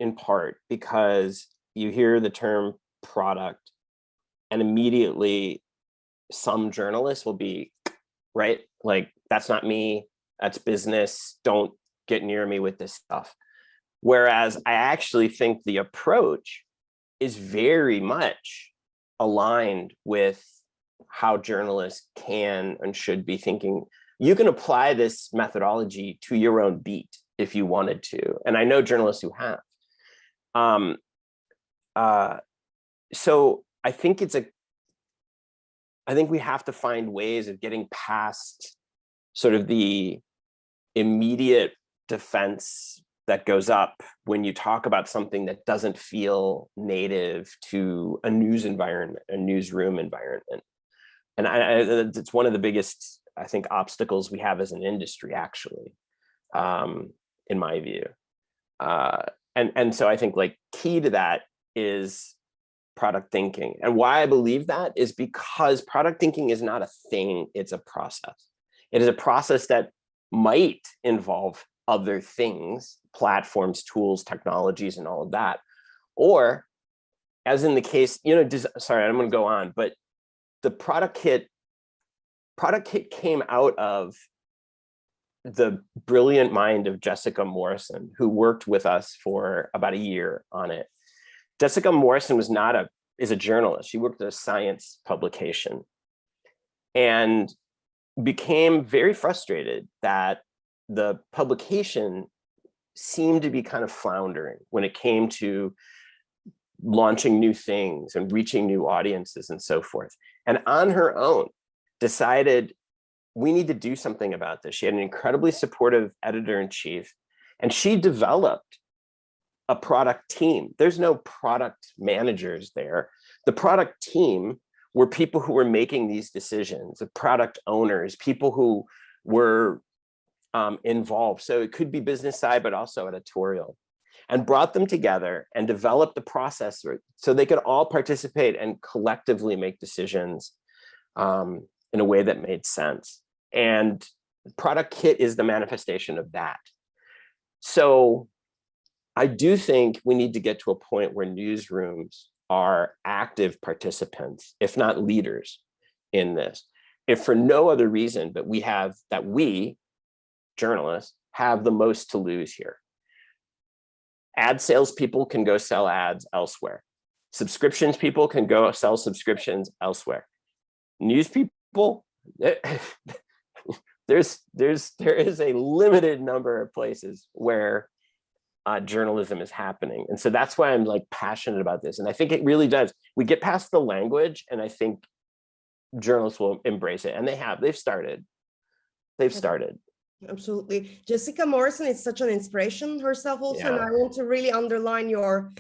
Speaker 3: in part because you hear the term product and immediately some journalists will be, right, like, that's not me, that's business, don't get near me with this stuff. Whereas I actually think the approach is very much aligned with how journalists can and should be thinking. You can apply this methodology to your own beat if you wanted to. And I know journalists who have. So I think I think we have to find ways of getting past sort of the immediate defense that goes up when you talk about something that doesn't feel native to a news environment, a newsroom environment. And it's one of the biggest, I think, obstacles we have as an industry, actually, in my view. And so I think, like, key to that is product thinking. And why I believe that is because product thinking is not a thing, it's a process. It is a process that might involve other things, platforms, tools, technologies, and all of that. Or, as in the case, sorry, I'm going to go on, but the product kit came out of the brilliant mind of Jessica Morrison, who worked with us for about a year on it. Jessica Morrison is a journalist. She worked at a science publication and became very frustrated that the publication seemed to be kind of floundering when it came to launching new things and reaching new audiences and so forth. And on her own, decided we need to do something about this. She had an incredibly supportive editor-in-chief, and she developed a product team. There's no product managers there. The product team were people who were making these decisions, the product owners, people who were involved. So it could be business side, but also editorial, and brought them together and developed the process so they could all participate and collectively make decisions in a way that made sense. And product kit is the manifestation of that. So I do think we need to get to a point where newsrooms are active participants, if not leaders, in this. If for no other reason, but we journalists have the most to lose here. Ad sales people can go sell ads elsewhere. Subscriptions people can go sell subscriptions elsewhere. News people, there is a limited number of places where journalism is happening. And so that's why I'm like passionate about this. And I think it really does. We get past the language, and I think journalists will embrace it. And they've started.
Speaker 1: Absolutely. Jessica Morrison is such an inspiration herself also.
Speaker 3: Yeah.
Speaker 1: And I want to really underline your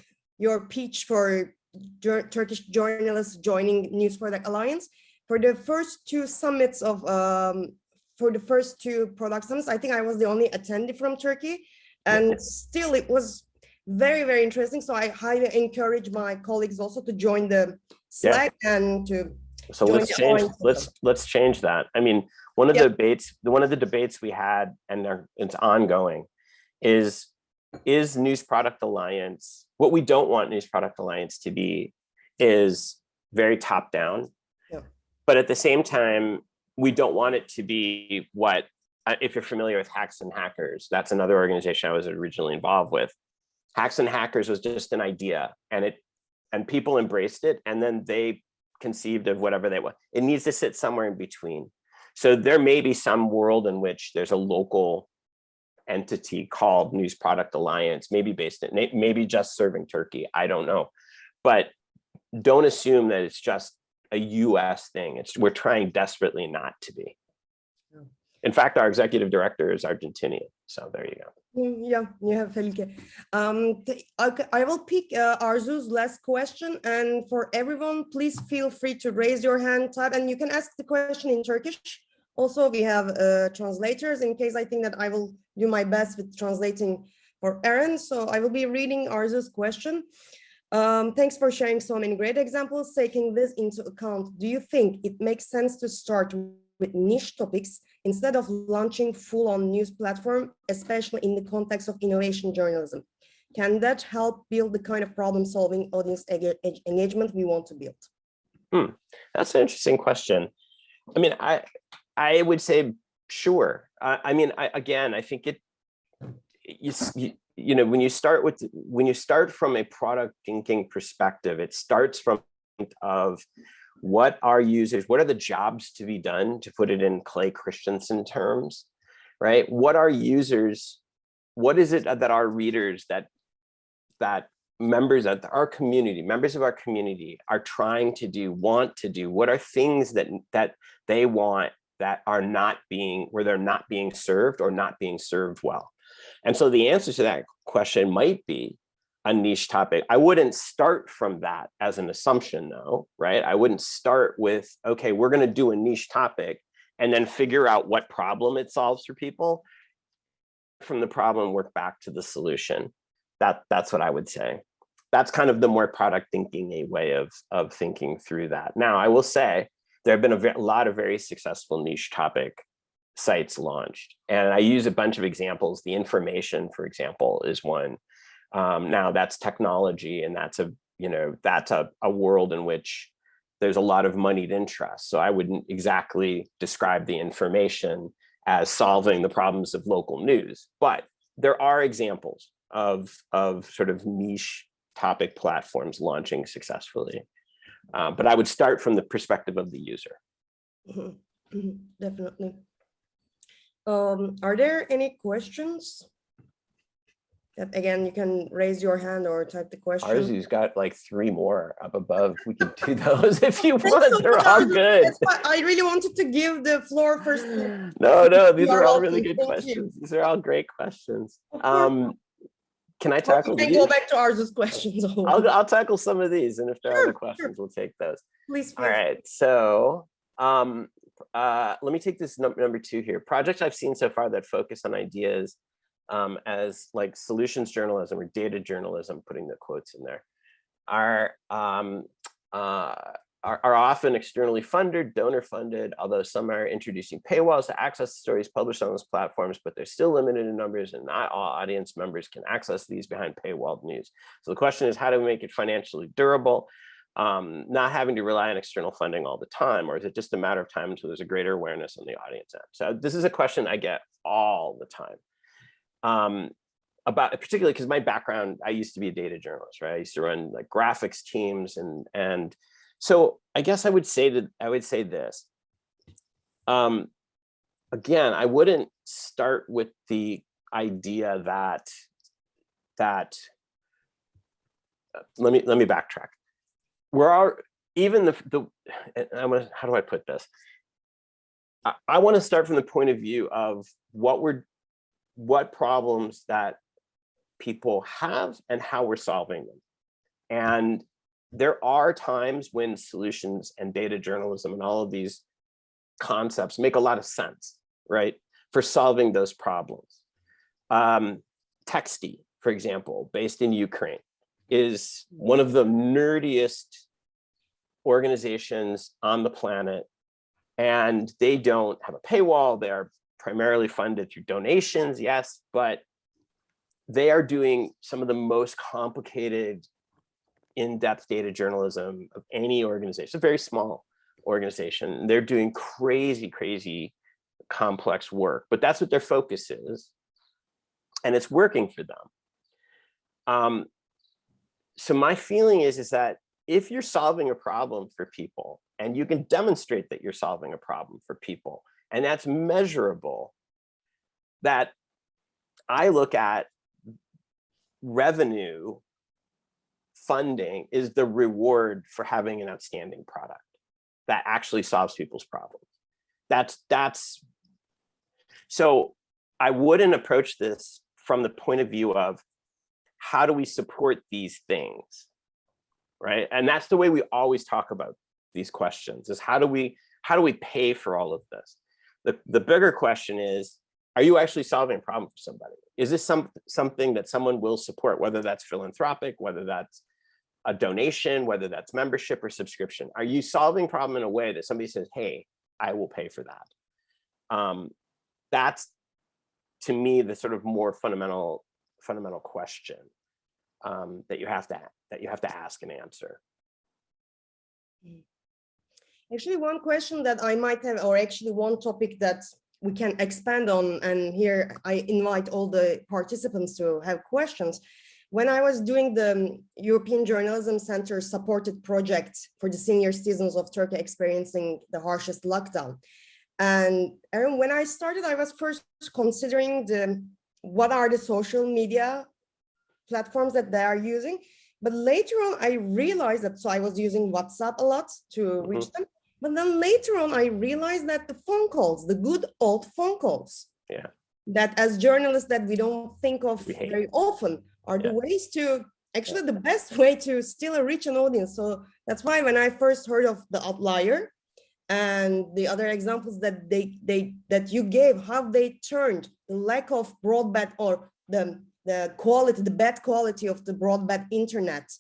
Speaker 1: pitch for Turkish journalists joining News Product Alliance. For the first two summits of, for the first two product summits, I think I was the only attendee from Turkey. And still it was very, very interesting. So I highly encourage my colleagues also to join the Slack and to
Speaker 3: so let's change that. I mean, one of the debates we had, and it's ongoing, is News Product Alliance, what we don't want News Product Alliance to be is very top down.
Speaker 1: Yeah.
Speaker 3: But at the same time, we don't want it to be what, if you're familiar with Hacks and Hackers, that's another organization I was originally involved with. Hacks and Hackers was just an idea, and people embraced it, and then they conceived of whatever they want. It needs to sit somewhere in between. So there may be some world in which there's a local entity called News Product Alliance, maybe based in, maybe just serving Turkey, I don't know. But don't assume that it's just a US thing. We're trying desperately not to be. In fact, our executive director is Argentinian. So there you go.
Speaker 1: Yeah, you have Felike. I will pick Arzu's last question. And for everyone, please feel free to raise your hand, type, and you can ask the question in Turkish. Also, we have translators in case I think that I will do my best with translating for Aron. So I will be reading Arzu's question. Thanks for sharing so many great examples. Taking this into account, do you think it makes sense to start with niche topics instead of launching full-on news platform, especially in the context of innovation journalism? Can that help build the kind of problem-solving audience engagement we want to build?
Speaker 3: That's an interesting question. I mean, I would say sure. I think you know, when you start from a product thinking perspective, it starts from of what are users, what are the jobs to be done, to put it in Clay Christensen terms, right? What are users, what is it that our readers, that members of our community are trying to do, want to do? What are things that they want that are not being, where they're not being served or not being served well? And so the answer to that question might be a niche topic. I wouldn't start from that as an assumption though, right? I wouldn't start with, okay, we're going to do a niche topic and then figure out what problem it solves for people. From the problem, work back to the solution. That's what I would say. That's kind of the more product thinking a way of thinking through that. Now, I will say there have been a lot of very successful niche topic sites launched, and I use a bunch of examples. The Information, for example, is one. Now that's technology, and that's a world in which there's a lot of moneyed interest. So I wouldn't exactly describe the Information as solving the problems of local news, but there are examples of sort of niche topic platforms launching successfully. But I would start from the perspective of the user.
Speaker 1: Definitely. Are there any questions? Again, you can raise your hand or type the question.
Speaker 3: Arzu's got like 3 more up above. We can do those if you want. They're all good.
Speaker 1: I really wanted to give the floor first.
Speaker 3: No, these are all really good questions. These are all great questions. Can I tackle these?
Speaker 1: Go back to Arzu's questions.
Speaker 3: I'll tackle some of these, and if there are other questions, we'll take those.
Speaker 1: Please.
Speaker 3: All right. So let me take this number 2 here. Projects I've seen so far that focus on ideas as like solutions journalism or data journalism, putting the quotes in there, are often externally funded, donor funded, although some are introducing paywalls to access stories published on those platforms, but they're still limited in numbers, and not all audience members can access these behind paywalled news. So the question is, how do we make it financially durable, not having to rely on external funding all the time, or is it just a matter of time until there's a greater awareness on the audience end? So this is a question I get all the time. About, particularly because my background, I used to be a data journalist, right? I used to run like graphics teams, and so I guess I would say this. Again, I wouldn't start with the idea that that let me backtrack. Even how do I put this? I want to start from the point of view of what problems that people have and how we're solving them. And there are times when solutions and data journalism and all of these concepts make a lot of sense, right, for solving those problems. Texty, for example, based in Ukraine, is one of the nerdiest organizations on the planet, and they don't have a paywall. They are primarily funded through donations, yes, but they are doing some of the most complicated, in-depth data journalism of any organization. It's a very small organization. They're doing crazy, crazy, complex work, but that's what their focus is, and it's working for them. So my feeling is that if you're solving a problem for people, and you can demonstrate that you're solving a problem for people, and that's measurable, that I look at revenue funding is the reward for having an outstanding product that actually solves people's problems. So I wouldn't approach this from the point of view of how do we support these things, right? And that's the way we always talk about these questions, is how do we pay for all of this? The bigger question is, are you actually solving a problem for somebody? Is this something that someone will support, whether that's philanthropic, whether that's a donation, whether that's membership or subscription? Are you solving a problem in a way that somebody says, hey, I will pay for that? That's, to me, the sort of more fundamental question that you have to ask and answer.
Speaker 1: Actually, one question that I might have, or actually one topic that we can expand on, and here I invite all the participants to have questions. When I was doing the European Journalism Center supported project for the senior citizens of Turkey experiencing the harshest lockdown, and Aron, when I started, I was first considering what are the social media platforms that they are using. But later on, I realized that, so I was using WhatsApp a lot to reach them. But then later on, I realized that the phone calls, the good old phone calls, that as journalists that we don't think of very often, are the ways to, actually the best way to still reach an audience. So that's why when I first heard of the Outlier and the other examples that that you gave, how they turned the lack of broadband or the quality, the bad quality of the broadband internet,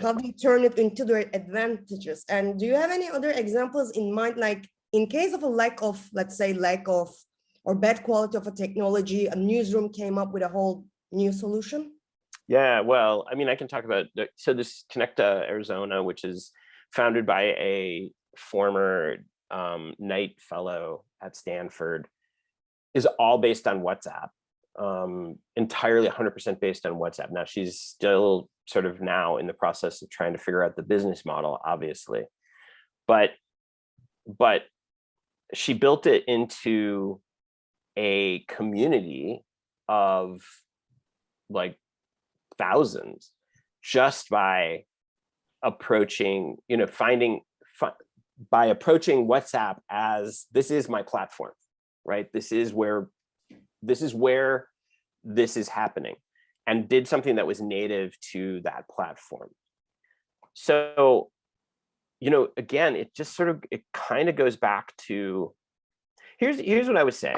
Speaker 1: how they turn it into their advantages. And do you have any other examples in mind, like in case of a lack of, let's say, or bad quality of a technology, a newsroom came up with a whole new solution?
Speaker 3: Yeah, well, I mean, I can talk about, so this Connecta Arizona, which is founded by a former Knight fellow at Stanford, is all based on WhatsApp. Entirely 100% based on WhatsApp. Now she's still sort of now in the process of trying to figure out the business model, obviously, but she built it into a community of like thousands just by approaching, by approaching WhatsApp as, this is my platform, right? This is where this is happening, and did something that was native to that platform. So, again, it just sort of, it kind of goes back to, here's what I would say.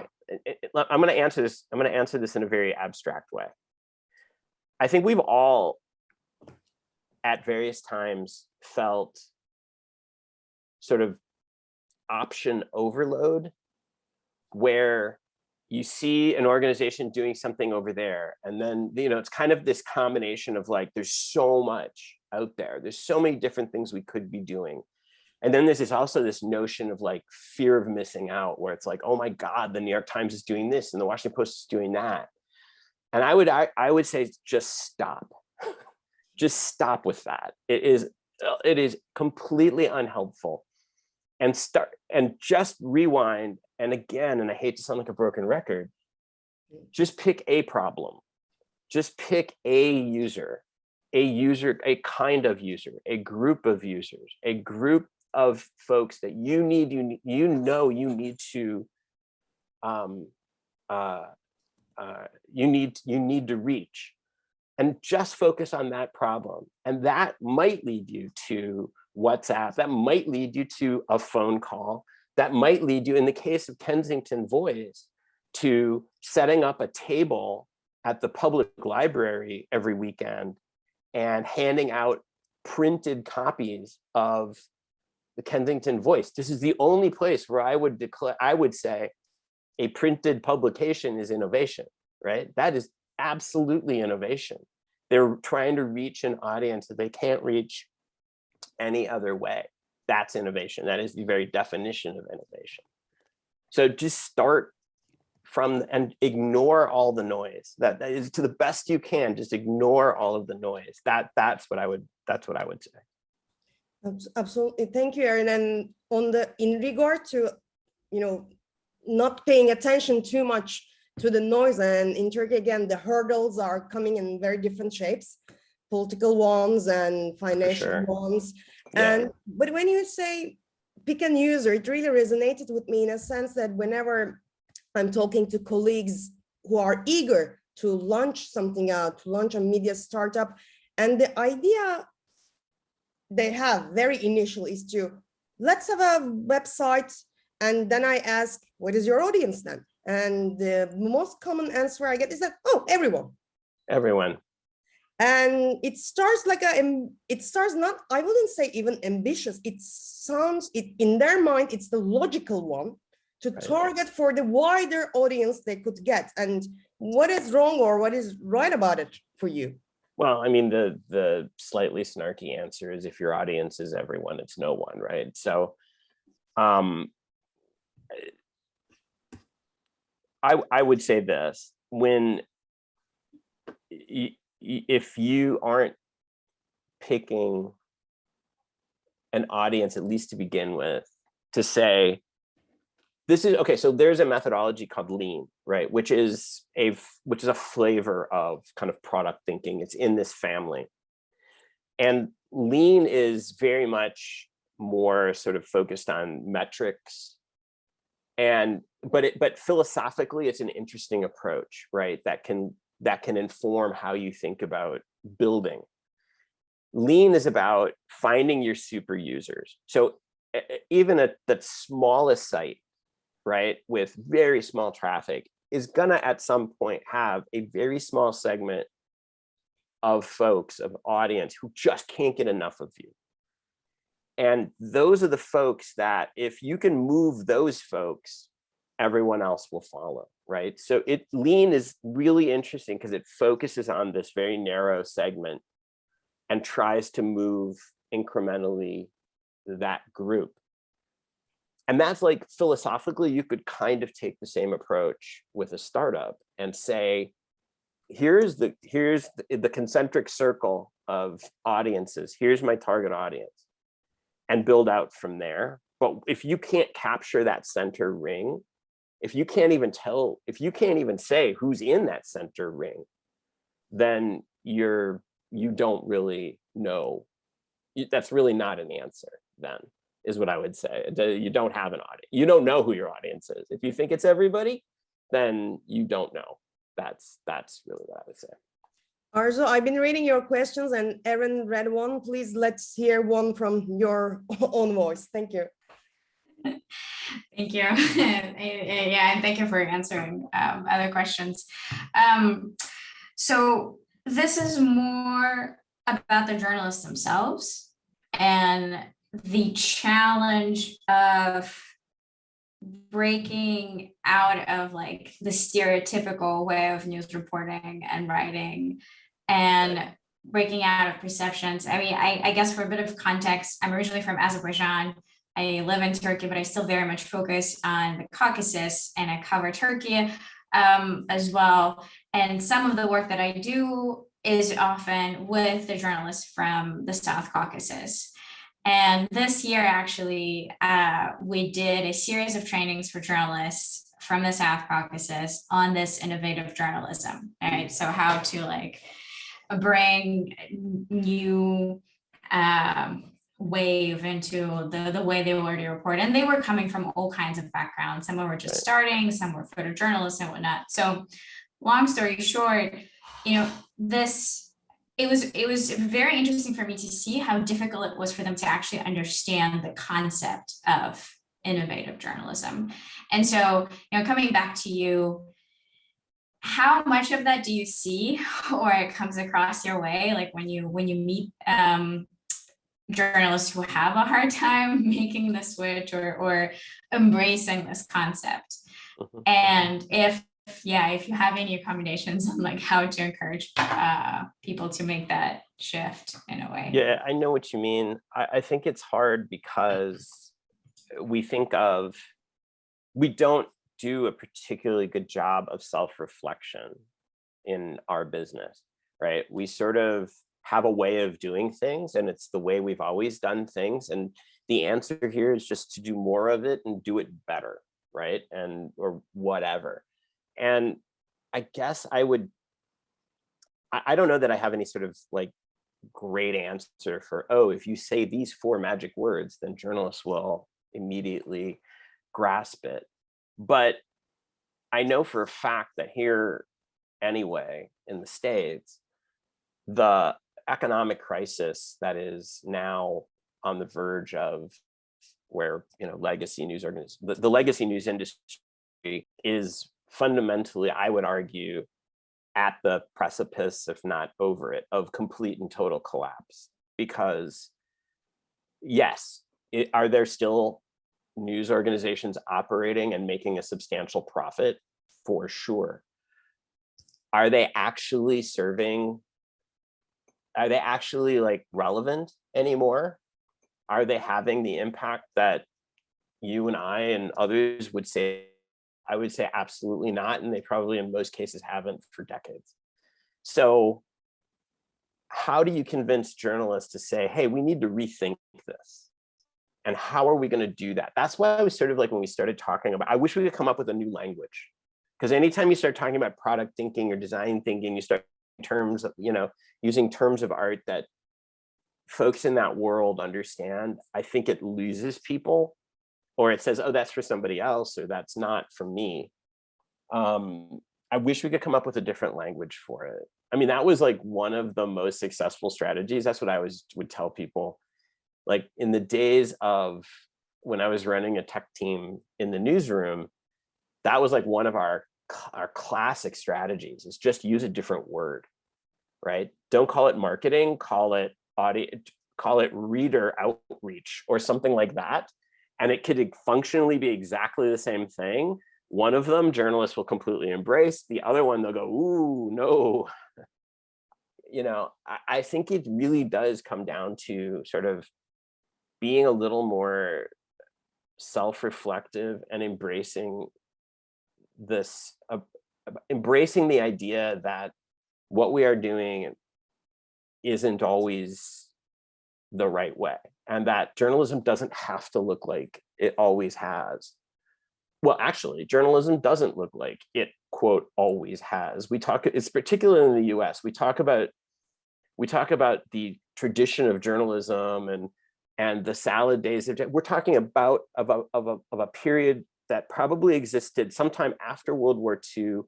Speaker 3: I'm going to answer this in a very abstract way. I think we've all at various times felt sort of option overload, where you see an organization doing something over there, and then, it's kind of this combination of like, there's so much out there. There's so many different things we could be doing. And then there's also this notion of like fear of missing out, where it's like, oh my God, the New York Times is doing this and the Washington Post is doing that. And I would say, just stop. Just stop with that. It is completely unhelpful. And just rewind. And again, and I hate to sound like a broken record, just pick a problem just pick a user, a kind of user, a group of users, a group of folks that you need to you need to reach, and just focus on that problem. And that might lead you to WhatsApp, that might lead you to a phone call, that might lead you, in the case of Kensington Voice, to setting up a table at the public library every weekend and handing out printed copies of the Kensington Voice. This is the only place where I would say a printed publication is innovation, right? That is absolutely innovation. They're trying to reach an audience that they can't reach any other way. That's innovation. That is the very definition of innovation. So just start from and ignore all the noise. That is, to the best you can, just ignore all of the noise. That's what I would say.
Speaker 1: Absolutely. Thank you, Aron. And in regard to, not paying attention too much to the noise, and in Turkey, again, the hurdles are coming in very different shapes, political ones and financial ones.
Speaker 3: Yeah.
Speaker 1: But when you say pick a user, it really resonated with me in a sense that whenever I'm talking to colleagues who are eager to launch something out, to launch a media startup, and the idea they have very initial is to, let's have a website. And then I ask, what is your audience then? And the most common answer I get is that, oh, everyone.
Speaker 3: Everyone.
Speaker 1: And it starts not, I wouldn't say even ambitious. It sounds, in their mind, it's the logical one to target for the wider audience they could get. And what is wrong or what is right about it for you?
Speaker 3: Well, I mean, the slightly snarky answer is, if your audience is everyone, it's no one, right? So I would say this: if you aren't picking an audience, at least to begin with, to say, this is okay. So there's a methodology called Lean, right? Which is a flavor of kind of product thinking. It's in this family. And Lean is very much more sort of focused on metrics. But philosophically, it's an interesting approach, right? That can inform how you think about building. Lean is about finding your super users. So even at the smallest site, right, with very small traffic, is gonna at some point have a very small segment of folks, of audience, who just can't get enough of you. And those are the folks that, if you can move those folks, everyone else will follow, right? So Lean is really interesting because it focuses on this very narrow segment and tries to move incrementally that group. And that's, like, philosophically, you could kind of take the same approach with a startup and say, here's the concentric circle of audiences. Here's my target audience, and build out from there. But if you can't capture that center ring, if you can't even say who's in that center ring, then you don't really know. That's really not an answer then, is what I would say. You don't have an audience. You don't know who your audience is. If you think it's everybody, then you don't know. That's really what I would say.
Speaker 1: Arzu, I've been reading your questions, and Aron read one. Please, let's hear one from your own voice. Thank you.
Speaker 4: Thank you. Yeah, and thank you for answering other questions. So this is more about the journalists themselves and the challenge of breaking out of, like, the stereotypical way of news reporting and writing, and breaking out of perceptions. I mean, I guess for a bit of context, I'm originally from Azerbaijan. I live in Turkey, but I still very much focus on the Caucasus, and I cover Turkey as well. And some of the work that I do is often with the journalists from the South Caucasus. And this year, actually, we did a series of trainings for journalists from the South Caucasus on this innovative journalism, right? So how to like bring new wave into the way they already report. And they were coming from all kinds of backgrounds. Some were just starting, some were photojournalists and whatnot. So long story short, you know, it was very interesting for me to see how difficult it was for them to actually understand the concept of innovative journalism. And so, you know, coming back to you, how much of that do you see or it comes across your way, like when you meet journalists who have a hard time making the switch or embracing this concept? And if you have any recommendations on like how to encourage people to make that shift in a way.
Speaker 3: Yeah, I know what you mean. I think it's hard because we don't do a particularly good job of self-reflection in our business, right? We sort of have a way of doing things and it's the way we've always done things. And the answer here is just to do more of it and do it better, right? Or whatever. And I guess I don't know that I have any sort of like great answer for, oh, if you say these 4 magic words, then journalists will immediately grasp it. But I know for a fact that here anyway, in the States, the economic crisis that is now on the verge of where, you know, legacy news the legacy news industry is fundamentally, I would argue, at the precipice, if not over it, of complete and total collapse. Because yes, are there still news organizations operating and making a substantial profit? For sure. Are they actually like relevant anymore? Are they having the impact that you and I and others would say? I would say absolutely not. And they probably in most cases haven't for decades. So how do you convince journalists to say, hey, we need to rethink this? And how are we going to do that? That's why I was sort of like, when we started talking about, I wish we could come up with a new language. Because anytime you start talking about product thinking or design thinking, you start terms of, you know, using terms of art that folks in that world understand. I think it loses people. Or it says, oh, that's for somebody else, or that's not for me. I wish we could come up with a different language for it. I mean, that was like one of the most successful strategies. That's what I would tell people. Like in the days of when I was running a tech team in the newsroom, that was like one of our classic strategies, is just use a different word, right? Don't call it marketing, call it reader outreach or something like that. And it could functionally be exactly the same thing. One of them, journalists will completely embrace. The other one, they'll go, ooh, no. You know, I think it really does come down to sort of being a little more self-reflective and embracing this, embracing the idea that what we are doing isn't always the right way, and that journalism doesn't have to look like it always has. Well, actually, journalism doesn't look like it, quote, always has. It's particularly in the US, we talk about the tradition of journalism and the salad days. We're talking about a period that probably existed sometime after World War II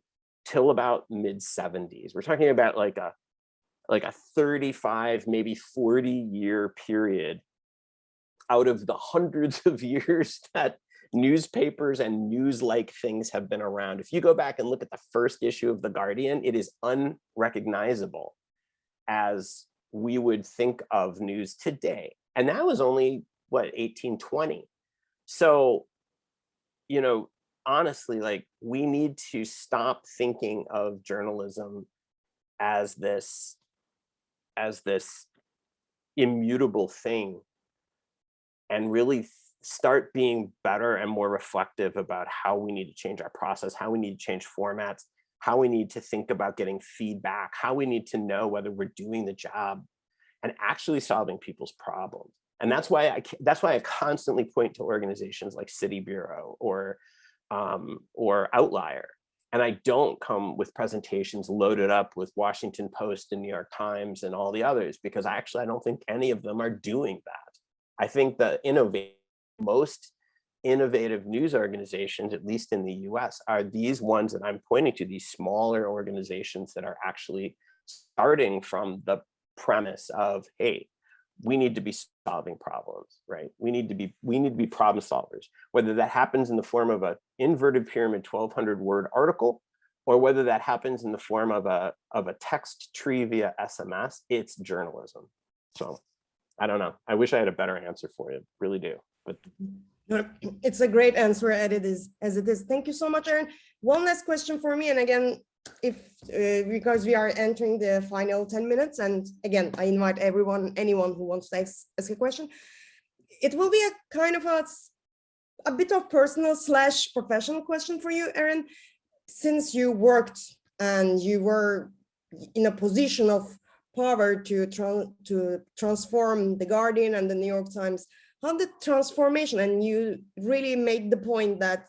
Speaker 3: till about mid-70s. We're talking about like a 35, maybe 40-year period out of the hundreds of years that newspapers and news-like things have been around. If you go back and look at the first issue of The Guardian, it is unrecognizable as we would think of news today. And that was only, what, 1820. So, you know, honestly, like, we need to stop thinking of journalism as this immutable thing, and really start being better and more reflective about how we need to change our process, how we need to change formats, how we need to think about getting feedback, how we need to know whether we're doing the job and actually solving people's problems. And that's why I constantly point to organizations like City Bureau or or Outlier. And I don't come with presentations loaded up with Washington Post and New York Times and all the others, because I don't think any of them are doing that. I think the most innovative news organizations, at least in the US, are these ones that I'm pointing to, these smaller organizations that are actually starting from the premise of, hey, we need to be solving problems, right? We need to be problem solvers, whether that happens in the form of an inverted pyramid 1,200 word article, or whether that happens in the form of a text tree via SMS. It's journalism. So I don't know. I wish I had a better answer for you. Really do. But
Speaker 1: it's a great answer as it is. Thank you so much, Aron. One last question for me, and again, because we are entering the final 10 minutes, and again, I invite anyone who wants to ask a question. It will be a kind of a bit of personal / professional question for you, Aron. Since you worked and you were in a position of power to transform the Guardian and the New York Times, how the transformation, and you really made the point that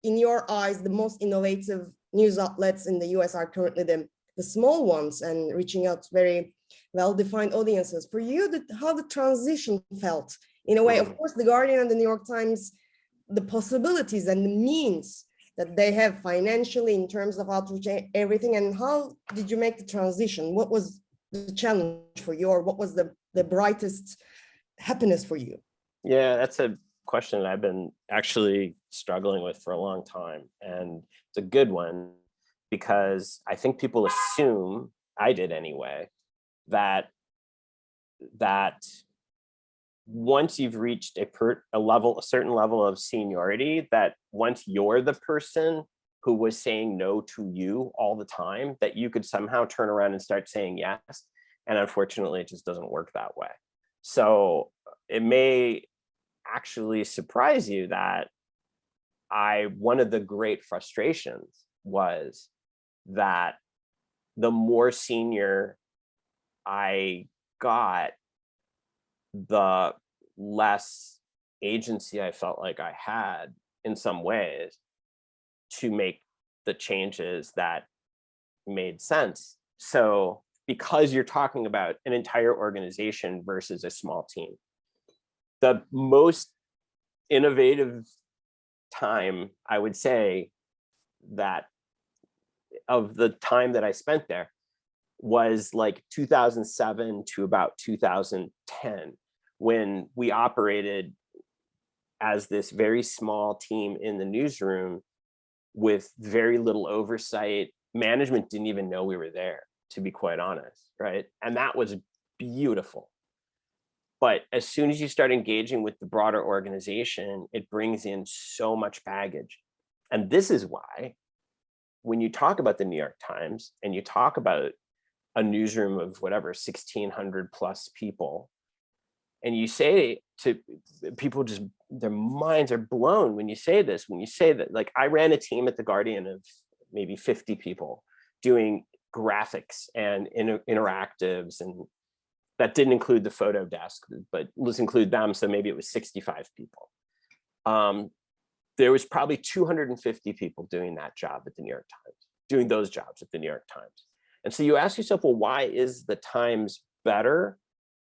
Speaker 1: in your eyes, the most innovative news outlets in the US are currently the small ones and reaching out to very well-defined audiences. For you, how the transition felt? In a way, of course, the Guardian and the New York Times, the possibilities and the means that they have financially in terms of outreach, everything, and how did you make the transition? What was the challenge for you, or what was the brightest happiness for you?
Speaker 3: yeah, that's a question that I've been actually struggling with for a long time. And it's a good one, because I think people assume, I did anyway, that once you've reached a certain level of seniority, that once you're the person who was saying no to you all the time, that you could somehow turn around and start saying yes. And unfortunately, it just doesn't work that way. So it may actually surprise you that one of the great frustrations was that the more senior I got, the less agency I felt like I had in some ways to make the changes that made sense. So because you're talking about an entire organization versus a small team, the most innovative time, I would say, that of the time that I spent there was like 2007 to about 2010, when we operated as this very small team in the newsroom with very little oversight. Management didn't even know we were there, to be quite honest, right? And that was beautiful. But as soon as you start engaging with the broader organization, it brings in so much baggage. And this is why, when you talk about the New York Times and you talk about a newsroom of whatever, 1,600 plus people, and you say to people, just their minds are blown when you say this, when you say that, like, I ran a team at the Guardian of maybe 50 people doing graphics and interactives, and that didn't include the photo desk, but let's include them. So maybe it was 65 people. There was probably 250 people doing that job at the New York Times, doing those jobs at the New York Times. And so you ask yourself, well, why is the Times better?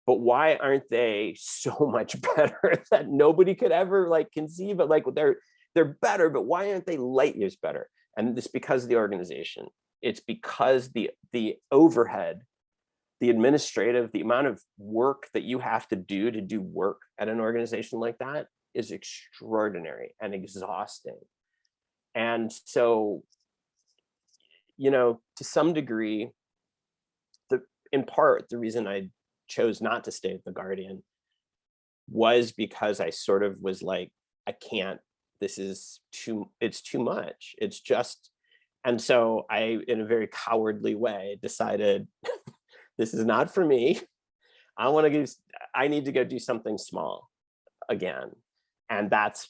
Speaker 3: But why aren't they so much better that nobody could ever like conceive of? Like, they're better, but why aren't they light years better? And it's because of the organization. It's because the overhead, the administrative, the amount of work that you have to do work at an organization like that is extraordinary and exhausting. And so, you know, to some degree, in part, the reason I chose not to stay at the Guardian was because I sort of was like, I can't, it's too much. It's just, and so I, in a very cowardly way, decided this is not for me. I need to go do something small again. And that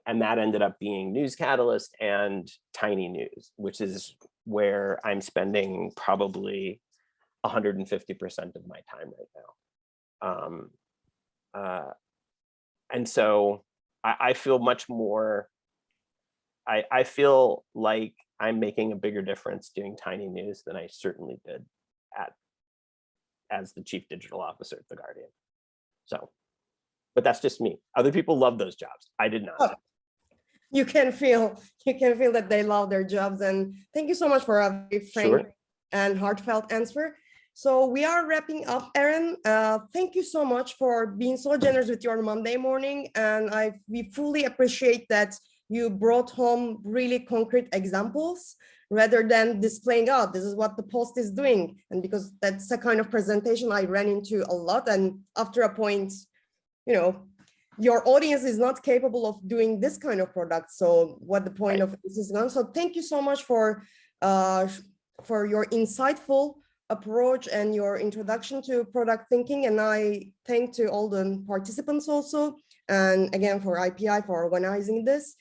Speaker 3: ended up being News Catalyst and Tiny News, which is where I'm spending probably 150% of my time right now. And so I feel much more I feel like I'm making a bigger difference doing tiny news than I certainly did as the chief digital officer at The Guardian. So, but that's just me. Other people love those jobs. I did not.
Speaker 1: Oh, you can feel that they love their jobs. And thank you so much for a very frank and heartfelt answer. So we are wrapping up, Aron. Thank you so much for being so generous with your Monday morning. And we fully appreciate that you brought home really concrete examples rather than displaying, oh, this is what the Post is doing. And because that's a kind of presentation I ran into a lot. And after a point, your audience is not capable of doing this kind of product. So what the point of this is now. So thank you so much for your insightful approach and your introduction to product thinking. And I thank to all the participants also. And again, for IPI for organizing this.